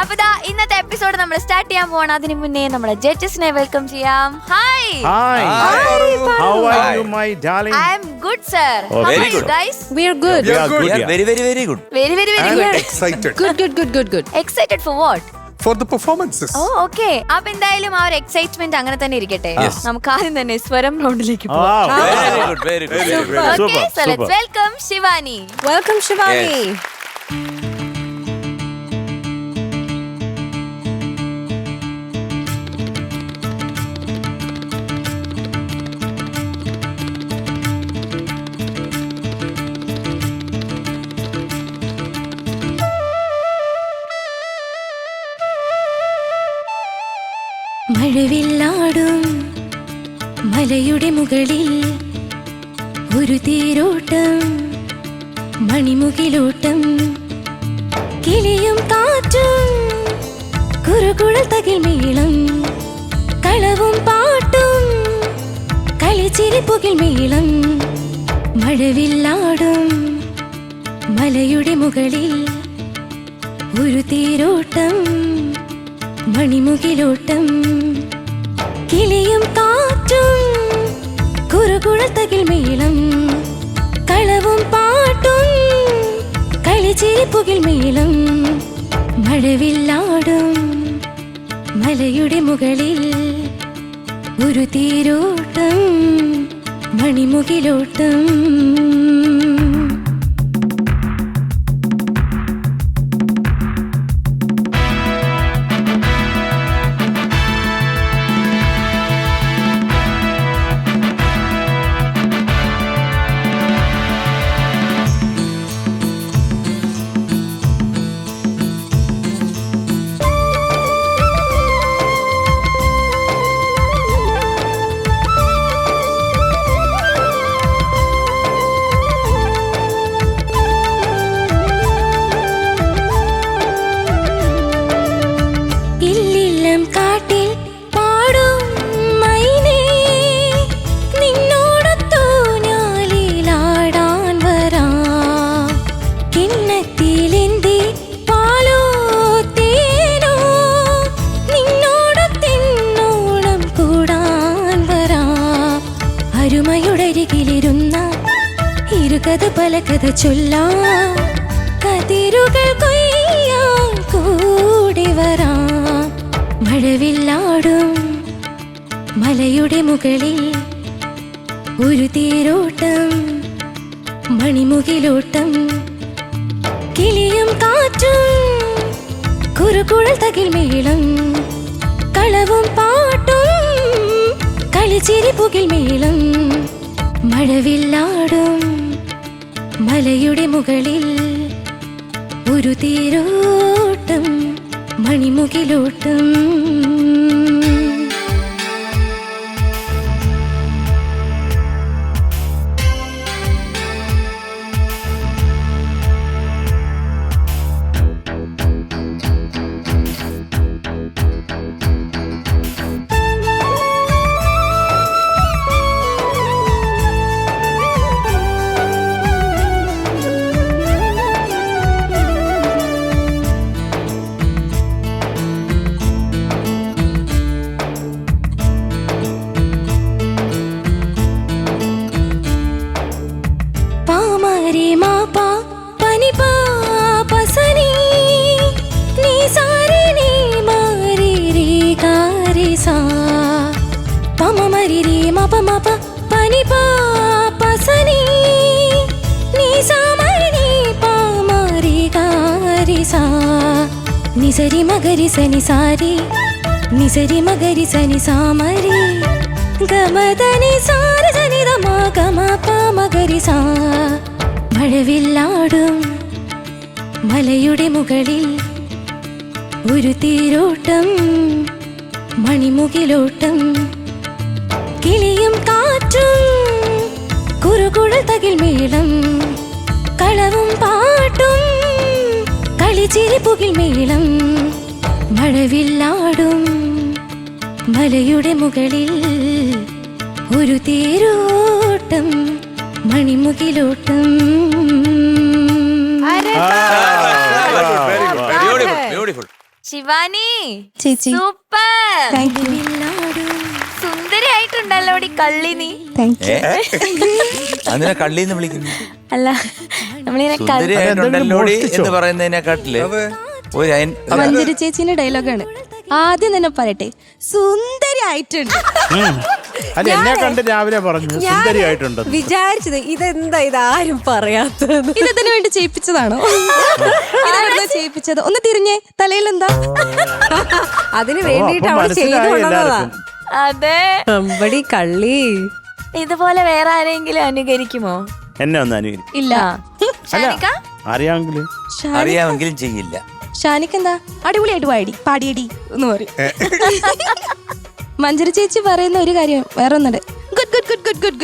അപ്പൊ ഇന്നത്തെ എപ്പിസോഡ് നമ്മൾ സ്റ്റാർട്ട് ചെയ്യാൻ പോവാണ്. അതിനു മുന്നേ നമ്മളെ ജഡ്ജസിനെ വെൽക്കം ചെയ്യാം. Hi. Hi. How are you, my darling? I am good, sir. Oh, How very are you good. guys? We are good. We are good. We are Yeah. very good. Very I'm good. excited Good. Excited for what? For the performances. Oh okay. അപ്പൊ എന്തായാലും ആ ഒരു excitement അങ്ങനെ തന്നെ ഇരിക്കട്ടെ. നമുക്ക് ആദ്യം തന്നെ സ്വരം റൗണ്ടിലേക്ക് Wow. പോവാം. Very good. Okay, so let's Super. welcome Shivani. Welcome, Shivani. Yes. മഴവില്ലാടും മലയുടെ മുകളിൽ ഒരു തേരോട്ടം, മണിമുകിലോട്ടം, കിളിയും കാറ്റും, കുറുകുഴൽ തകിൽ മേളം, കളവും പാട്ടും, കളിച്ചിരിപ്പുകിൽ മേളം. മഴവില്ലാടും മലയുടെ മുകളിൽ ഒരു തേരോട്ടം, മണിമുകിലോട്ടം, കിളിയും കാറ്റും, കുറുകുഴൽ തകിൽ മേളം, കളവും പാട്ടും, കളിച്ചിരിപ്പുകിൽ മേളം. മഴവില്ലാടും മലയുടെ മുകളിൽ ഒരു തേരോട്ടം, മണിമുകിലോട്ടം. ഇരുകഥ പല കഥ ചൊല്ലാം, കതിരുകൾ കൊയ്യാൻ കൂടി വരാം. മഴവില്ലാടും മലയുടെ മുകളിൽ ഒരു തേരോട്ടം, മണിമുകിലോട്ടം, കിളിയും കാറ്റും, കുറുകുഴൽ തകിൽ മേളം, കളവും പാട്ടും, കളിച്ചിരിപ്പുകിൽ മേളം. മഴവില്ലാടും മലയുടെ മുകളിൽ ഒരു തേരോട്ടം, മണിമുകിലോട്ടം. నిసరి మగరి సని సారి, నిసరి మగరి సని సామరి, గమదని సారి సని రమ గమ ప మగరి సా. മഴവില്ലാടും മലയുടെ മുകളിൽ ഒരു തേരോട്ടം, മണിമുകിലോട്ടം, കിളിയും കാറ്റും, കുറുകുഴൽ തകിൽ മേളം, കളവും പാട്ടും, കളിച്ചിരിപ്പുകിൽ മേളം. മഴവില്ലാടും മലയുടെ മുകളിൽ ഒരു തേരോട്ടം, മണിമുകിലോട്ടം. Beautiful. ശിവാനി ചേച്ചി സൂപ്പർ, താങ്ക് യു സുന്ദരിയായിട്ടുണ്ടല്ലോ കള്ളിനി. താങ്ക് യു അതിനെ കള്ളിന്ന് വിളിക്കുന്നു. അല്ല നമ്മളിങ്ങനെ സുന്ദരിയായിട്ടുണ്ടല്ലോടി എന്ന് പറയുന്നതിനെക്കാട്ടില് ഒരു മഞ്ജരി ചേച്ചിന്റെ ഡയലോഗാണ്. ആദ്യം തന്നെ പറയട്ടെ, സുന്ദരി ആയിട്ടുണ്ട്. അല്ല, എന്നെ കണ്ട് രാവിലെ പറഞ്ഞു സുന്ദരിയായിട്ടുണ്ട്. വിചാരിച്ചത് ഇതെന്താ ഇതാരും പറയാത്തത്. ഇതിനു വേണ്ടി ചെയ്യിപ്പിച്ചതാണോ? ഇതെവിടുന്നാ ചെയ്യിപ്പിച്ചത്? ഒന്ന് തിരിഞ്ഞേ, തലയിൽ എന്താ? അതിന് വേണ്ടിട്ട് അവൾ ചെയ്തു കൊണ്ടതാ. അതെ, അമ്പടി കള്ളി. ഇതുപോലെ വേറെ ആരെങ്കിലും അനുകരിക്കുമോ? എന്നെ ഒന്ന് അനുകരിക്കും. ഇല്ല. ഷാനിക അറിയാമെങ്കിലും അറിയാമെങ്കിലും ചെയ്യില്ല. ഷാനിക്ക് എന്താ അടിപൊളിയായിട്ട് പാടിയടി എന്ന് പറയും. മഞ്ജരി ചേച്ചി പറയുന്ന ഒരു കാര്യം വേറെ ഒന്നുണ്ട്. Good good good good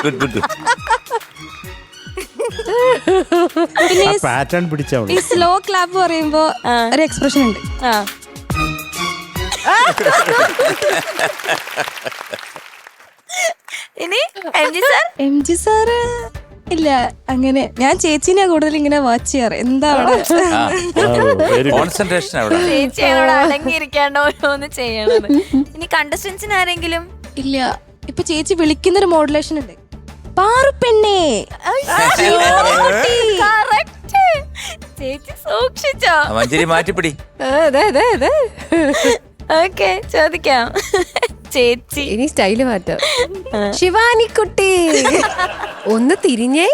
good good. പിന്നെ പാറ്റേൺ പിടിച്ചവള്. ഈ സ്ലോ ക്ലാപ്പ് പറയുമ്പോ ഒരു എക്സ്പ്രഷൻ ഉണ്ട്. ആ ഇനി എം ജി സാറ് ഇല്ല. അങ്ങനെ ഞാൻ ചേച്ചിനെ കൂടുതൽ ഇങ്ങനെ വാച്ച് ചെയ്യാറ്. എന്താ അവിടെ കോൺസെൻട്രേഷൻ അവിടെ. ചേച്ചി എന്നോട് അടങ്ങിയിരിക്കാണ്ട് ഓരോന്ന് ചെയ്യണത്. ഇനി കണ്ടസ്റ്റൻസിന് ആരെങ്കിലും? ഇല്ല. ഇപ്പൊ ചേച്ചി വിളിക്കുന്നൊരു മോഡുലേഷൻ ഉണ്ട്. പാറുപ്പെണ്ണേ. Correct. ചേച്ചി സൂക്ഷിച്ചോ? മഞ്ചേരി മാറ്റിപ്പിടി. ഓക്കെ, ചോദിക്കാം. ചേച്ചി ഇനി സ്റ്റൈല് മാറ്റാം. ശിവാനിക്കുട്ടി ഒന്ന് തിരിഞ്ഞേ.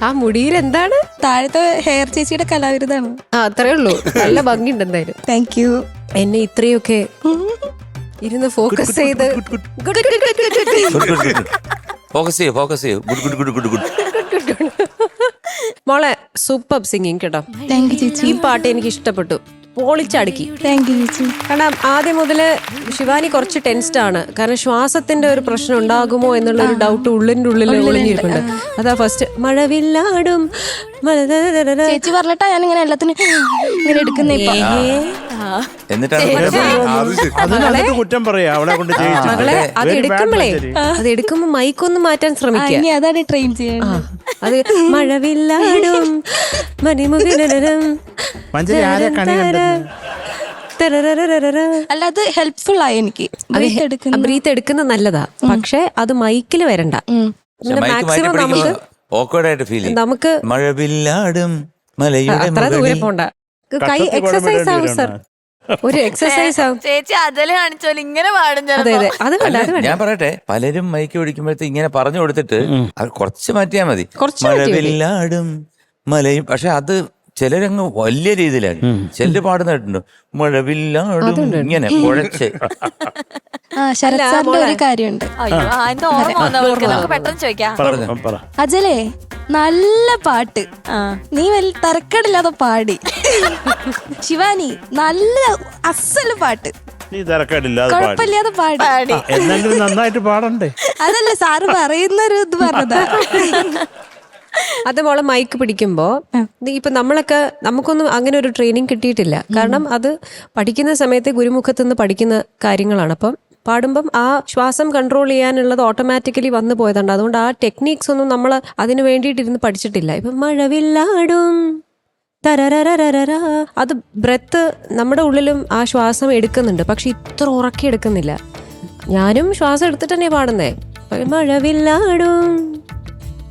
ആ മുടിയിൽ എന്താണ്? താഴത്തെ ഹെയർ ചേച്ചിയുടെ കലാവിരുതാണ്. അത്രേ ഉള്ളൂ. നല്ല ഭംഗിയുണ്ട് എന്തായാലും. Thank you. എന്നെ ഇത്രയൊക്കെ ഇരുന്ന് ഫോക്കസ് ചെയ്ത് ഫോക്കസ് ചെയ്യൂ. Good good good good. മോളെ സൂപ്പർ സിംഗിങ് കേട്ടോ. താങ്ക് യു ചേച്ചി. ഈ പാട്ട് എനിക്ക് ഇഷ്ടപ്പെട്ടു. പൊളിച്ചടുക്കി. താങ്ക് യു ചേച്ചി. കാരണം ആദ്യം മുതല് ശിവാനി കുറച്ച് ടെൻസ്ഡ് ആണ്. കാരണം ശ്വാസത്തിന്റെ ഒരു പ്രശ്നം ഉണ്ടാകുമോ എന്നുള്ള ഒരു ഡൗട്ട് ഉള്ളിന്റെ ഉള്ളിൽ ഒളിഞ്ഞിരിപ്പുണ്ട്. അതാ ഫസ്റ്റ് മഴവില്ലാടും ചേച്ചി പറഞ്ഞിട്ടാ ഞാൻ ഇങ്ങനെ എല്ലാത്തിനും ഇങ്ങനെ എടുക്കുന്നേ. എന്നിട്ടാണ് കുറ്റം പറയാ അവളെ കൊണ്ട് ചെയ്യിച്ചു. മകളെ അത് എടുക്കുമ്പോഴേ അത് എടുക്കുമ്പോ മൈക്കൊന്ന് മാറ്റാൻ ശ്രമിക്കുക. ഇനി അതാണ് ട്രെയിൻ ചെയ്യണം. അത് മഴവില്ലാടും മണിമുഖനരം മഞ്ജരി ആരെ കണി കണ്ടത്? അല്ല, അത് ഹെൽപ്ഫുൾ ആയി എനിക്ക്. ബ്രീത്ത് എടുക്കുന്നത് നല്ലതാ. പക്ഷെ അത് മൈക്കില് വരണ്ട. മാക്സിമം നമുക്ക് മഴവില്ലാടും അത്ര ദൂരെ പോണ്ട. കൈ എക്സസൈസ് ആവും സർ. ഒരു എക്സസൈസ് ആവും. ചേച്ചി അതില് കാണിച്ചോലെ ഇങ്ങനെ പാടും. അതെ അതെ, അത് വേണ്ട, അത് വേണ്ട. ഞാൻ പറയട്ടെ, പലരും മൈക്ക് പിടിക്കുമ്പോഴത്തെ ഇങ്ങനെ പറഞ്ഞു കൊടുത്തിട്ട് അത് കുറച്ച് മാറ്റിയാ മതി. മഴവില്ലാടും മലയും. പക്ഷെ അത് ചിലരങ്ങ് വലിയ രീതിയിലാണ്. ചിലര് പാടുന്ന കേട്ടിട്ടുണ്ട്, മഴവില്ലാടും ഇങ്ങനെ കുഴച്ച്. ശരത് സാറിന്റെ ഒരു കാര്യമുണ്ട്. അയ്യോ, എന്താ ഓർമ്മ വന്നവർക്ക്? നമുക്ക് പെട്ടെന്ന് ചോദിക്കാം. അജലേ, നല്ല പാട്ട്. നീ വലിയ തരക്കേടില്ലാതെ പാടി. ശിവാനി നല്ല അസല് പാട്ട്. നീ തിരക്കേടില്ലാതെ കുഴപ്പമില്ലാതെ പാടി. എന്നെങ്കിലും നന്നായിട്ട് പാടണ്ടേ? അതല്ല സാറ് പറയുന്നൊരു ഇത് പറഞ്ഞതാ. അത് മോളെ മൈക്ക് പിടിക്കുമ്പോ ഇപ്പൊ നമുക്കൊന്നും അങ്ങനെ ഒരു ട്രെയിനിങ് കിട്ടിയിട്ടില്ല. കാരണം അത് പഠിക്കുന്ന സമയത്ത് ഗുരുമുഖത്ത് നിന്ന് പഠിക്കുന്ന കാര്യങ്ങളാണ്. അപ്പം പാടുമ്പം ആ ശ്വാസം കൺട്രോൾ ചെയ്യാനുള്ളത് ഓട്ടോമാറ്റിക്കലി വന്നു പോയതുണ്ട്. അതുകൊണ്ട് ആ ടെക്നീക്സ് ഒന്നും നമ്മൾ അതിന് വേണ്ടിയിട്ടിരുന്ന് പഠിച്ചിട്ടില്ല. ഇപ്പൊ മഴവില്ലാടും തരരരരര, അത് ബ്രെത്ത് നമ്മുടെ ഉള്ളിലും ആ ശ്വാസം എടുക്കുന്നുണ്ട്. പക്ഷെ ഇത്ര ഉറക്കി എടുക്കുന്നില്ല. ഞാനും ശ്വാസം എടുത്തിട്ട് തന്നെ പാടുന്നേ. മഴവില്ലാടും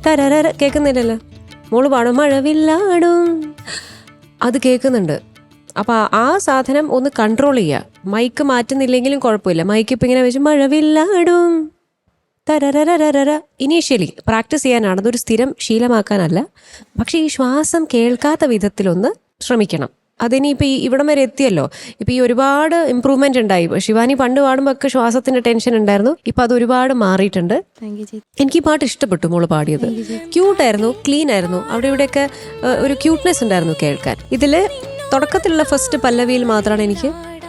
തരരര കേൾക്കുന്നില്ലല്ലോ. മോള് പാടും മഴവില്ലാടും, അത് കേൾക്കുന്നുണ്ട്. അപ്പൊ ആ സാധനം ഒന്ന് കൺട്രോൾ ചെയ്യുക. മൈക്ക് മാറ്റുന്നില്ലെങ്കിലും കുഴപ്പമില്ല. മൈക്ക് ഇപ്പൊ ഇങ്ങനെ വെച്ച് മഴവില്ലാടും തരരരരര. ഇനീഷ്യലി പ്രാക്ടീസ് ചെയ്യാനാണ്, അതൊരു സ്ഥിരം ശീലമാക്കാനല്ല. പക്ഷെ ഈ ശ്വാസം കേൾക്കാത്ത വിധത്തിലൊന്ന് ശ്രമിക്കണം. അതിനിപ്പോൾ ഈ ഇവിടം വരെ എത്തിയല്ലോ. ഇപ്പം ഈ ഒരുപാട് ഇമ്പ്രൂവ്മെന്റ് ഉണ്ടായി. ശിവാനി പണ്ട് പാടുമ്പോൾ ഒക്കെ ശ്വാസത്തിന്റെ ടെൻഷൻ ഉണ്ടായിരുന്നു. ഇപ്പം അത് ഒരുപാട് മാറിയിട്ടുണ്ട്. എനിക്ക് ഈ പാട്ട് ഇഷ്ടപ്പെട്ടു മോള് പാടിയത്. ക്യൂട്ടായിരുന്നു, ക്ലീൻ ആയിരുന്നു. അവിടെ ഇവിടെയൊക്കെ ഒരു ക്യൂട്ട്നെസ് ഉണ്ടായിരുന്നു കേൾക്കാൻ. ഇതിൽ തുടക്കത്തിലുള്ള ഫസ്റ്റ് പല്ലവിയിൽ മാത്രമാണ് എനിക്ക്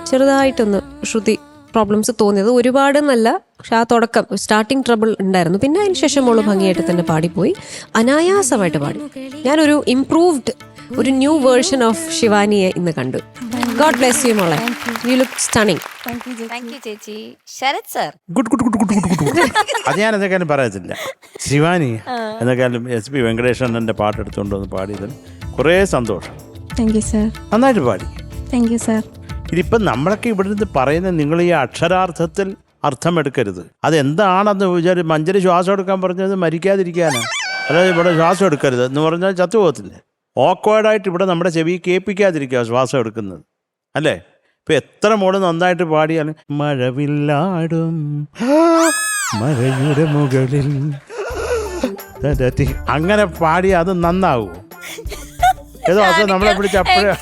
ചെറുതായിട്ടൊന്ന് ശ്രുതി പ്രോബ്ലംസ് തോന്നിയത്. ഒരുപാട് നല്ല, പക്ഷെ ആ തുടക്കം സ്റ്റാർട്ടിങ് ട്രബിൾ ഉണ്ടായിരുന്നു. പിന്നെ അതിന് ശേഷം മോള് ഭംഗിയായിട്ട് തന്നെ പാടിപ്പോയി, അനായാസമായിട്ട് പാടി. ഞാനൊരു ഇംപ്രൂവ്ഡ്, ഒരു ന്യൂ വേർഷൻ ഓഫ് ശിവാനിയെ ഇന്ന് കണ്ടു. ഗോഡ് ബ്ലെസ് യു മോളെ. You look stunning. Thank you ചേച്ചി. Sarath sir. Good good good good good good. അത് ഞാൻ എന്തൊക്കെയാലും പറയത്തില്ല. ശിവാനി എന്തൊക്കെയാലും SP വെങ്കടേഷന്റെ പാട്ട് എടുത്തുകൊണ്ട് വന്ന് പാടിയതിൽ കുറേ സന്തോഷം. Thank you sir. നന്നായിട്ട് പാടി. Thank you sir. ഇതിപ്പം നമ്മളൊക്കെ ഇവിടെ നിന്ന് പറയുന്നത് നിങ്ങൾ ഈ അക്ഷരാർത്ഥത്തിൽ അർത്ഥമെടുക്കരുത്. അതെന്താണെന്ന് വിചാരിച്ച് മഞ്ചരി ശ്വാസം എടുക്കാൻ പറഞ്ഞത് മരിക്കാതിരിക്കാനാണ്. അതായത് ഇവിടെ ശ്വാസം എടുക്കരുത് എന്ന് പറഞ്ഞാൽ ചത്തുപോകത്തില്ലേ. ഓക്വേർഡായിട്ട് ഇവിടെ നമ്മുടെ ചെവി കേൾപ്പിക്കാതിരിക്കുക ശ്വാസം എടുക്കുന്നത് അല്ലേ. ഇപ്പം എത്ര മോള് നന്നായിട്ട് പാടിയാലും മഴവില്ലാടും മഴയുടെ മുകളിൽ അങ്ങനെ പാടി അത് നന്നാവൂ. ഏതോ അത് നമ്മളെ പിടിച്ച് അപ്പോഴേ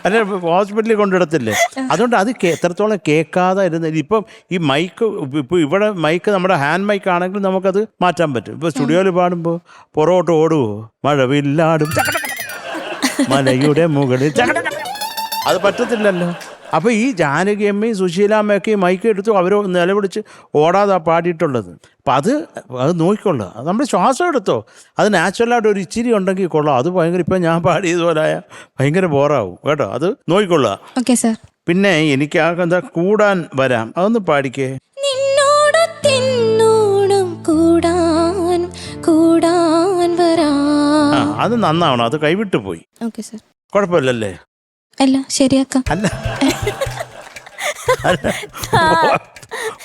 അല്ലെ ഹോസ്പിറ്റലിൽ കൊണ്ടിടത്തില്ലേ. അതുകൊണ്ട് അത് എത്രത്തോളം കേൾക്കാതെ ഇരുന്നില്ല. ഇപ്പം ഈ മൈക്ക് ഇപ്പം ഇവിടെ മൈക്ക് നമ്മുടെ ഹാൻഡ് മൈക്ക് ആണെങ്കിൽ നമുക്കത് മാറ്റാൻ പറ്റും. ഇപ്പോൾ സ്റ്റുഡിയോയിൽ പാടുമ്പോൾ പുറകോട്ട് ഓടുവോ മഴവില്ലാടും മലയുടെ മുകളിൽ അത് പറ്റത്തില്ലല്ലോ. അപ്പോൾ ഈ ജാനകിയമ്മയും സുശീലാമ്മയൊക്കെ ഈ മൈക്ക് എടുത്തു അവർ നിലപിടിച്ച് ഓടാതെ പാടിയിട്ടുള്ളത്. അപ്പം അത് നോക്കിക്കൊള്ളുക. അത് നമ്മൾ ശ്വാസം എടുത്തോ അത് നാച്ചുറലായിട്ട് ഒരു ഇച്ചിരി ഉണ്ടെങ്കിൽ കൊള്ളാം. അത് ഭയങ്കര ഇപ്പം ഞാൻ പാടിയതുപോലായ ഭയങ്കര ബോറാവും കേട്ടോ. അത് നോക്കിക്കൊള്ളുക. Okay sir. പിന്നെ എനിക്ക് എന്താ കൂടാൻ വരാം അതൊന്ന് പാടിക്കേ. അത് നന്നാവണം. അത് കൈവിട്ടു പോയി. Okay sir. കുഴപ്പമില്ലല്ലേ. അല്ല ശരിയാക്കാം. അല്ല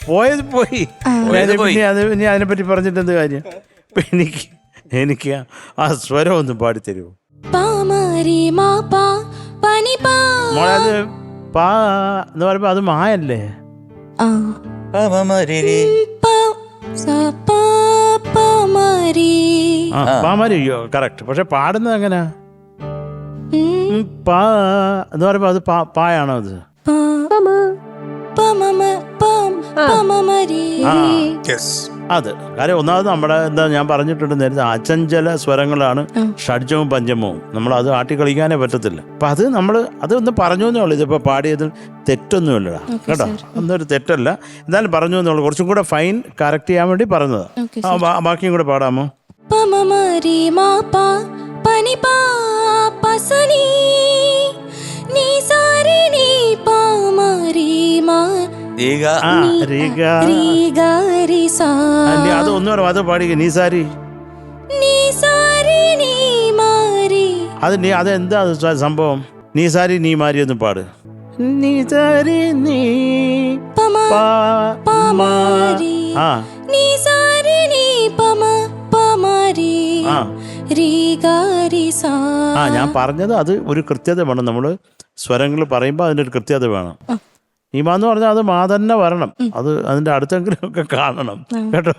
പോയത് പോയി. പിന്നെ അത് ഇനി അതിനെപ്പറ്റി പറഞ്ഞിട്ട് എന്ത് കാര്യം. എനിക്ക് ആ സ്വരം ഒന്ന് പാടിത്തരുമോ മോളെ. അത് പാ എന്ന് പറയുമ്പോ അത് മായല്ലേ. പാമാരിയോ കറക്റ്റ്. പക്ഷെ പാടുന്നത് എങ്ങനെയാ പാ എന്ന് പറയുമ്പോ അത് പായാണോ അത്. അത് കാര്യം ഒന്നാമത് നമ്മുടെ എന്താ ഞാൻ പറഞ്ഞിട്ടുണ്ട് നേരത്തെ അചഞ്ചല സ്വരങ്ങളാണ് ഷഡ്ജവും പഞ്ചമവും. നമ്മൾ അത് ആട്ടി കളിക്കാനേ പറ്റത്തില്ല. അപ്പൊ അത് നമ്മൾ അതൊന്ന് പറഞ്ഞു എന്നേ ഉള്ളൂ. ഇതിപ്പോ പാടിയതിൽ തെറ്റൊന്നുമില്ലടാ കേട്ടോ. ഒന്നൊരു തെറ്റല്ല. എന്തായാലും പറഞ്ഞു എന്നുള്ളൂ. കുറച്ചും കൂടെ ഫൈൻ കറക്റ്റ് ചെയ്യാൻ വേണ്ടി പറഞ്ഞതാ. ബാക്കിയും കൂടെ പാടാമോ. അത് ഒന്നും പറയാം. അത് പാടി നീ സാരി. അത് നീ അതെന്താ സംഭവം. നീ സാരി നീ മാരി ഒന്ന് പാട്. നീ സാരി നീ ഞാൻ പറഞ്ഞത് അത് ഒരു കൃത്യത വേണം. നമ്മള് സ്വരങ്ങൾ പറയുമ്പോൾ അതിൻ്റെ ഒരു കൃത്യത വേണം. നീമാന്ന് പറഞ്ഞാൽ അത് മാ തന്നെ വരണം. അത് അതിൻ്റെ അടുത്തെങ്കിലും ഒക്കെ കാണണം കേട്ടോ.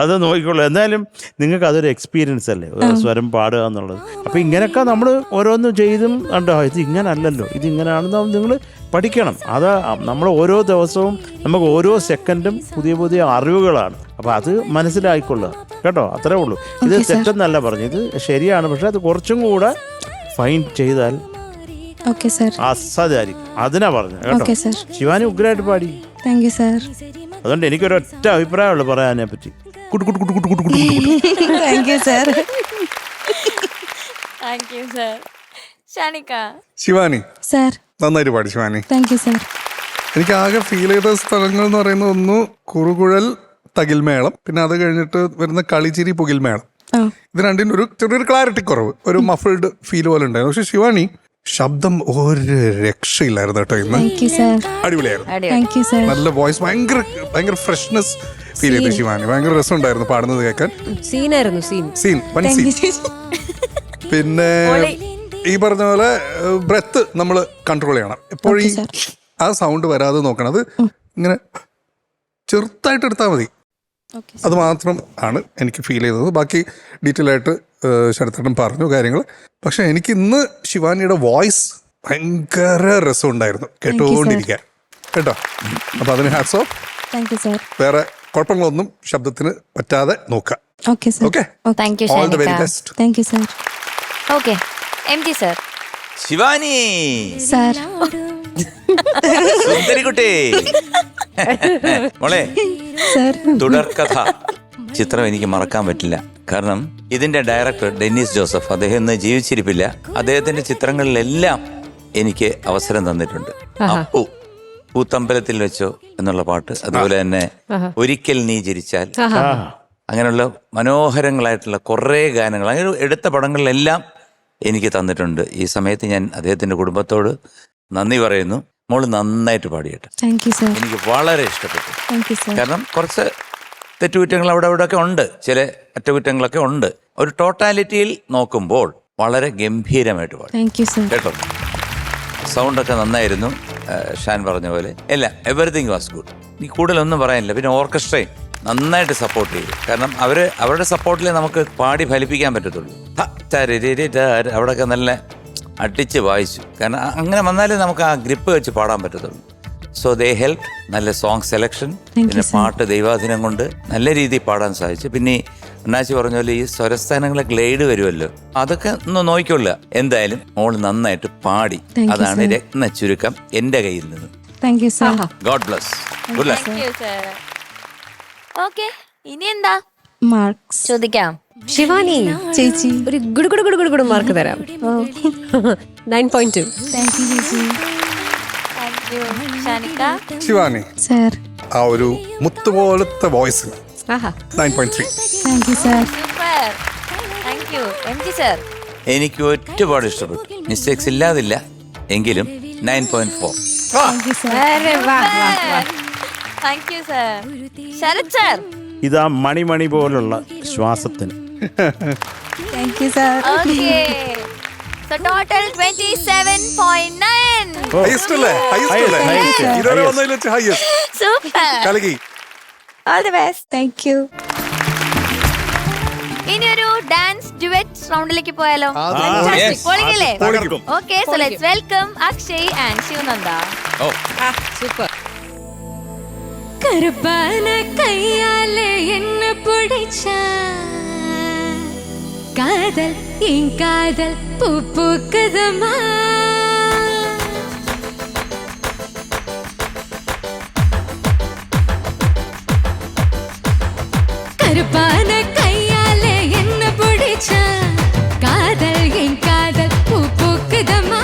അത് നോക്കിക്കോളൂ. എന്തായാലും നിങ്ങൾക്ക് അതൊരു എക്സ്പീരിയൻസ് അല്ലേ സ്വരം പാടുക എന്നുള്ളത്. അപ്പം ഇങ്ങനെയൊക്കെ നമ്മൾ ഓരോന്നും ചെയ്തും കണ്ടോ ഇത് ഇങ്ങനെ അല്ലല്ലോ ഇത് ഇങ്ങനെയാണെന്ന് നിങ്ങൾ പഠിക്കണം. അത് നമ്മൾ ഓരോ ദിവസവും നമുക്ക് ഓരോ സെക്കൻഡും പുതിയ പുതിയ അറിവുകളാണ്. അപ്പം അത് മനസ്സിലായിക്കൊള്ളുക കേട്ടോ. അത്രേ ഉള്ളൂ. ഇത് തെറ്റെന്നല്ല പറഞ്ഞു. ഇത് ശരിയാണ്. പക്ഷെ അത് കുറച്ചും കൂടെ ഫൈൻ ചെയ്താൽ അസാധാരിക്കും. അതിനാ പറഞ്ഞു കേട്ടോ. ശിവാനി ഉഗ്രായിട്ട് പാടി. അതുകൊണ്ട് എനിക്കൊരൊറ്റ അഭിപ്രായമുള്ളൂ പറയാനെ പറ്റി. ശിവാനി നന്നായിട്ട് പാടി. ശിവാനി എനിക്ക് ആകെ ഫീൽ ചെയ്ത സ്ഥലങ്ങൾ എന്ന് പറയുന്നത് ഒന്ന് കുറുകുഴൽ തകിൽമേളം, പിന്നെ അത് കഴിഞ്ഞിട്ട് വരുന്ന കളിച്ചിരി പുകിൽമേളം. ഇത് രണ്ടിനും ഒരു ചെറിയൊരു ക്ലാരിറ്റി കുറവ്, ഒരു മഫിൾഡ് ഫീൽ പോലെ ഉണ്ടായിരുന്നു. പക്ഷെ ശിവാനി ശബ്ദം ഒരു രക്ഷയില്ലായിരുന്നു കേട്ടോ. ഇന്ന് അടിപൊളിയായിരുന്നു. നല്ല വോയിസ്, ഭയങ്കര ഫ്രഷ്നെസ് ഫീൽ ചെയ്തു ശിവാനി. ഭയങ്കര രസമുണ്ടായിരുന്നു പാടുന്നത് കേൾക്കാൻ. പിന്നെ ഈ പറഞ്ഞ പോലെ ബ്രെത്ത് നമ്മൾ കൺട്രോൾ ചെയ്യണം എപ്പോഴും. ആ സൗണ്ട് വരാതെ നോക്കണം. അത് ഇങ്ങനെ ചെറുതായിട്ട് എടുത്താൽ മതി. അത് മാത്രം ആണ് എനിക്ക് ഫീൽ ചെയ്തത്. ബാക്കി ഡീറ്റെയിൽ ആയിട്ട് ശരത്തേട്ടൻ പറഞ്ഞു കാര്യങ്ങൾ. പക്ഷെ എനിക്ക് ഇന്ന് ശിവാനിയുടെ വോയിസ് ഭയങ്കര രസമുണ്ടായിരുന്നു കേട്ടുകൊണ്ടിരിക്കാൻ കേട്ടോ. അപ്പൊ അതിന് ഹാറ്റ്സ് ഓഫ്. വേറെ കുഴപ്പങ്ങളൊന്നും ശബ്ദത്തിന് പറ്റാതെ നോക്കാം. All the very best. Shivani സുന്ദരിക്കുട്ടി മോളെ തുടർക്കഥ ചിത്രം എനിക്ക് മറക്കാൻ പറ്റില്ല. കാരണം ഇതിന്റെ ഡയറക്ടർ ഡെന്നിസ് ജോസഫ്, അദ്ദേഹം ഇന്ന് ജീവിച്ചിരിപ്പില്ല. അദ്ദേഹത്തിന്റെ ചിത്രങ്ങളിലെല്ലാം എനിക്ക് അവസരം തന്നിട്ടുണ്ട്. അപ്പു, പൂത്തമ്പലത്തിൽ വെച്ചോ എന്നുള്ള പാട്ട്, അതുപോലെ തന്നെ ഒരിക്കൽ നീ ചിരിച്ചാൽ, അങ്ങനെയുള്ള മനോഹരങ്ങളായിട്ടുള്ള കുറേ ഗാനങ്ങൾ അങ്ങനെ എടുത്ത പടങ്ങളിലെല്ലാം എനിക്ക് തന്നിട്ടുണ്ട്. ഈ സമയത്ത് ഞാൻ അദ്ദേഹത്തിന്റെ കുടുംബത്തോട് നന്ദി പറയുന്നു. മോള് നന്നായിട്ട് പാടിയിട്ട് എനിക്ക് വളരെ ഇഷ്ടപ്പെട്ടു. കാരണം കുറച്ച് തെറ്റുകുറ്റങ്ങൾ അവിടെ ഒക്കെ ഉണ്ട്, ചില അറ്റകുറ്റങ്ങളൊക്കെ ഉണ്ട്. ഒരു ടോട്ടാലിറ്റിയിൽ നോക്കുമ്പോൾ വളരെ ഗംഭീരമായിട്ട് പാടി കേട്ടോ. സൗണ്ടൊക്കെ നന്നായിരുന്നു. ഷാൻ പറഞ്ഞ പോലെ എല്ലാം എവറിത്തിങ് വാസ് ഗുഡ്. എനിക്ക് കൂടുതലൊന്നും പറയാനില്ല. പിന്നെ ഓർക്കസ്ട്രയും നന്നായിട്ട് സപ്പോർട്ട് ചെയ്തു. കാരണം അവരുടെ സപ്പോർട്ടിലേ നമുക്ക് പാടി ഫലിപ്പിക്കാൻ പറ്റത്തുള്ളൂ. അവിടെയൊക്കെ നല്ല അടിച്ച് വായിച്ചു. കാരണം അങ്ങനെ വന്നാലേ നമുക്ക് ആ ഗ്രിപ്പ് വെച്ച് പാടാൻ പറ്റത്തുള്ളൂ. So they help. നല്ല സോങ് സെലക്ഷൻ, പിന്നെ പാട്ട് ദൈവാധീനം കൊണ്ട് നല്ല രീതിയിൽ പാടാൻ സാധിച്ചു. പിന്നെ അണ്ണാച്ചി പറഞ്ഞ പോലെ ഈ സ്വരസ്ഥാനങ്ങളെ ഗ്ലൈഡ് വരുമല്ലോ, അതൊക്കെ ഒന്ന് നോക്കിക്കൊള്ളുക. എന്തായാലും മോള് നന്നായിട്ട് പാടി. അതാണ് രത്ന ചുരുക്കം എൻ്റെ കയ്യിൽ നിന്ന്. God bless. Good luck. Okay, ഇനി എന്താ മാർക്സ് ചോദിക്കാം? ശിവാനി ചേച്ചി ഒരു ഗുഡ് മാർക്ക് തരാം. 9.2. ശിവാനി സർ. ആ ഒരു മുത്തുപോലത്തെ voice 9.3. Super, thank you. MG sir? എനിക്ക് ഒരുപാട് ഇഷ്ടപ്പെട്ടു. മിസ്റ്റേക്സ് ഇല്ലാതില്ല, എങ്കിലും 9.4. Thank you sir. Sarath sir? ഇതാ മണിമണി പോലുള്ള ശ്വാസത്തിന്. Okay, so total 27.9. ഹൈസ്റ്റ് അല്ലേ? ഹൈസ്റ്റ് അല്ലേ? highest. ഇതുവരെ വന്നതിൽ വെച്ച് ഹൈസ്റ്റ്. സൂപ്പർ, കലക്കി. All the best. Thank you. ഇനി ഒരു ഡാൻസ് ഡ്യുവറ്റ് റൗണ്ടിലേക്ക് പോയാലോ? Yes. പൊളിക്കില്ലേ? പൊളിക്കും. Okay, so let's welcome Akshay and Shivananda. Super. கருப்பான கையாலே என்ன பிடிச்சா காதல் என் காதல் பூ பூக்குதமா கருப்பான கையாலே என்ன பிடிச்சா காதல் என் காதல் பூ பூக்குதமா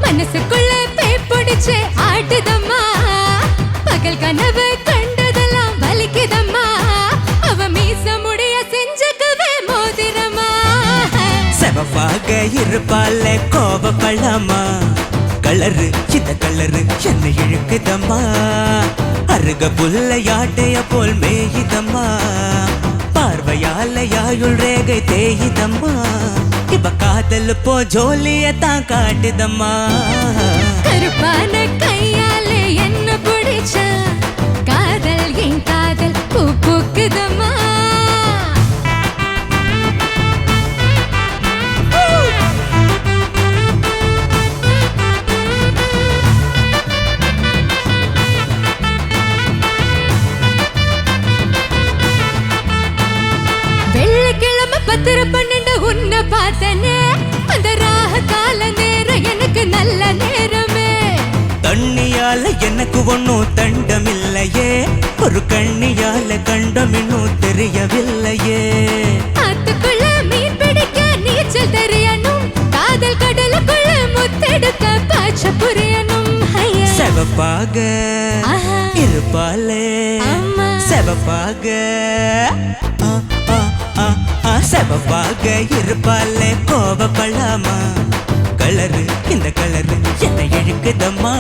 மனசுக்குள்ள பேய் பிடிச்சு ஆட்டுதம்மா பகல் கனவு கண்டதெல்லாம் வலிக்குதம்மா அவ மீச முடிய செஞ்சக்கவே மோதிரமா செவப்பாக இருப்பால கோபப்படலாமா கலரு இந்த கலரு என்ன இழுக்குதம்மா அருக புல்ல யாட்டைய போல் மேயுதம்மா பார்வையால யாயுள் ரேகை தேயுதம்மா இவ காதல் போ ஜோலியத்தான் காட்டுதம்மா கருப்பான கையாலே என்ன பிடிச்சா காதல் என் காதல் பூ பூக்குதம்மா வெள்ளிக்கிழமை 10:12 உன்னை பார்த்தனே அந்த ராக கால நேரம் எனக்கு நல்ல நேரமே தண்ணியால எனக்கு ஒன்னும் தண்டமில்லையே ஒரு கண்ணியால கண்டம் இன்னும் தெரியவில்லையே ஆத்துக்குள்ள மீன் பிடிக்க நீச்சல் தெரியணும் காதல் கடலுக்குள்ள முத்தெடுக்க பாய்ச்ச புரியணும் செவப்பாக இருப்பாலே ஆமா. செவப்பாக செவப்பாக இருப்பாலே கோபப்படாமா கலரு இந்த கலரு என்ன இழுக்குதம்மா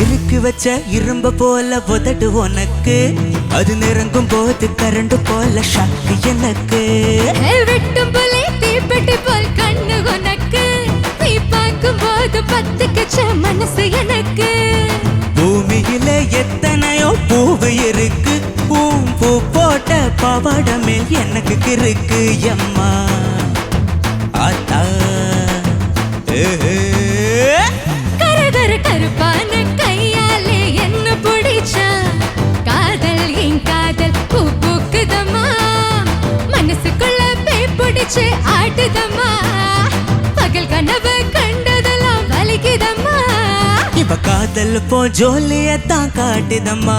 இருக்கு வச்ச இரும்ப போல உதடு உனக்கு அது நெருங்கும் போது கரண்டு போல ஷாக்கு எனக்கு வெட்டும் போலே தீப்பெட்டி போல் கண்ணு உனக்கு நீ பார்க்கும் போது பத்துக்குச்ச மனசு எனக்கு பூமியில எத்தனையோ பூவு இருக்கு பூ போட்ட பவாடமே எனக்கு கிறுக்கு எம்மா ஆத்தா வச்சு ஆட்டுதம்மா பகல் கனவு கண்டதெல்லாம் வலிக்குதம்மா இவ காதல் போ ஜோலியத்தான் காட்டுதம்மா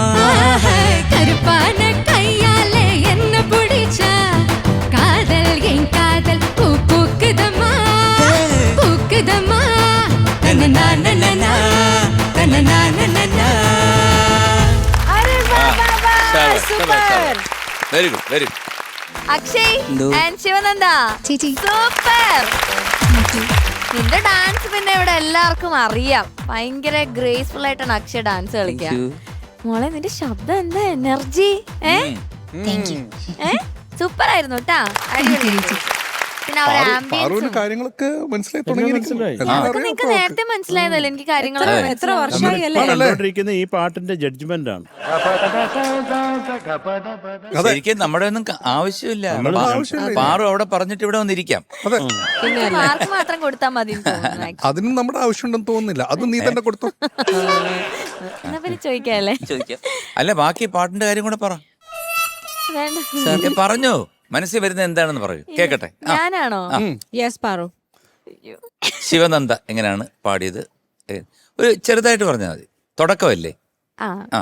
கருப்பான கையாலே என்ன பிடிச்சா காதல் என் காதல் பூ பூக்குதம்மா பூக்குதம்மா தனனா நனனா தனனா நனனா अरे वाह वाह वाह super very good very good. Akshay and Sivananda ചേച്ചി. സൂപ്പർ. നിന്റെ ഡാൻസ് പിന്നെ ഇവിടെ എല്ലാവർക്കും അറിയാം. ഭയങ്കര ഗ്രേസ്ഫുൾ ആയിട്ടാണ് അക്ഷയ് ഡാൻസ് കളിക്കുക. മോളെ നിന്റെ ശബ്ദം എന്താ എനർജി സൂപ്പർ ആയിരുന്നു കേട്ടാ. അടിപൊളി. പിന്നെ അവരുടെ പാറുവിന് ആംബിയൻസും കാര്യങ്ങളൊക്കെ മനസ്സിലായി മനസ്സിലായി. അതൊക്കെ നിനക്ക് നേരത്തെ മനസ്സിലായതല്ലേ? എനിക്ക് കാര്യങ്ങളൊക്കെ എത്ര വർഷമായി അല്ലേ? കണ്ടോണ്ടിരിക്കുന്ന ഈ പാട്ടിന്റെ ജഡ്ജ്മെന്റ് ആണ്. ശരിക്കും നമ്മുടെ ഒന്നും ആവശ്യമില്ല. പാറു അവിടെ പറഞ്ഞിട്ട് ഇവിടെ വന്നിരിക്കാം. അതെ, മാർക്ക് മാത്രം കൊടുത്താൽ മതി എന്ന് തോന്നുന്നു actually. അതിനും നമ്മുടെ ആവശ്യമുണ്ടെന്ന് തോന്നുന്നില്ല. അത് നീ തന്നെ കൊടുത്തു. എന്നാ പിന്നെ ചോദിക്കാല്ലേ? ചോദിക്കാം. അല്ല ബാക്കി പാട്ടിന്റെ കാര്യം കൂടെ പറ. വേണ്ട. പറഞ്ഞോ, മനസ്സിൽ വരുന്നത് എന്താണെന്ന് പറയൂ, കേക്കട്ടെ. ഞാനാണോ? യെസ് പാറു. ശിവനന്ദ എങ്ങനെയാണ് പാടിയത്? ഒരു ചെറുതായിട്ട് പറഞ്ഞാൽ മതി, തുടക്കമല്ലേ? ആ ആ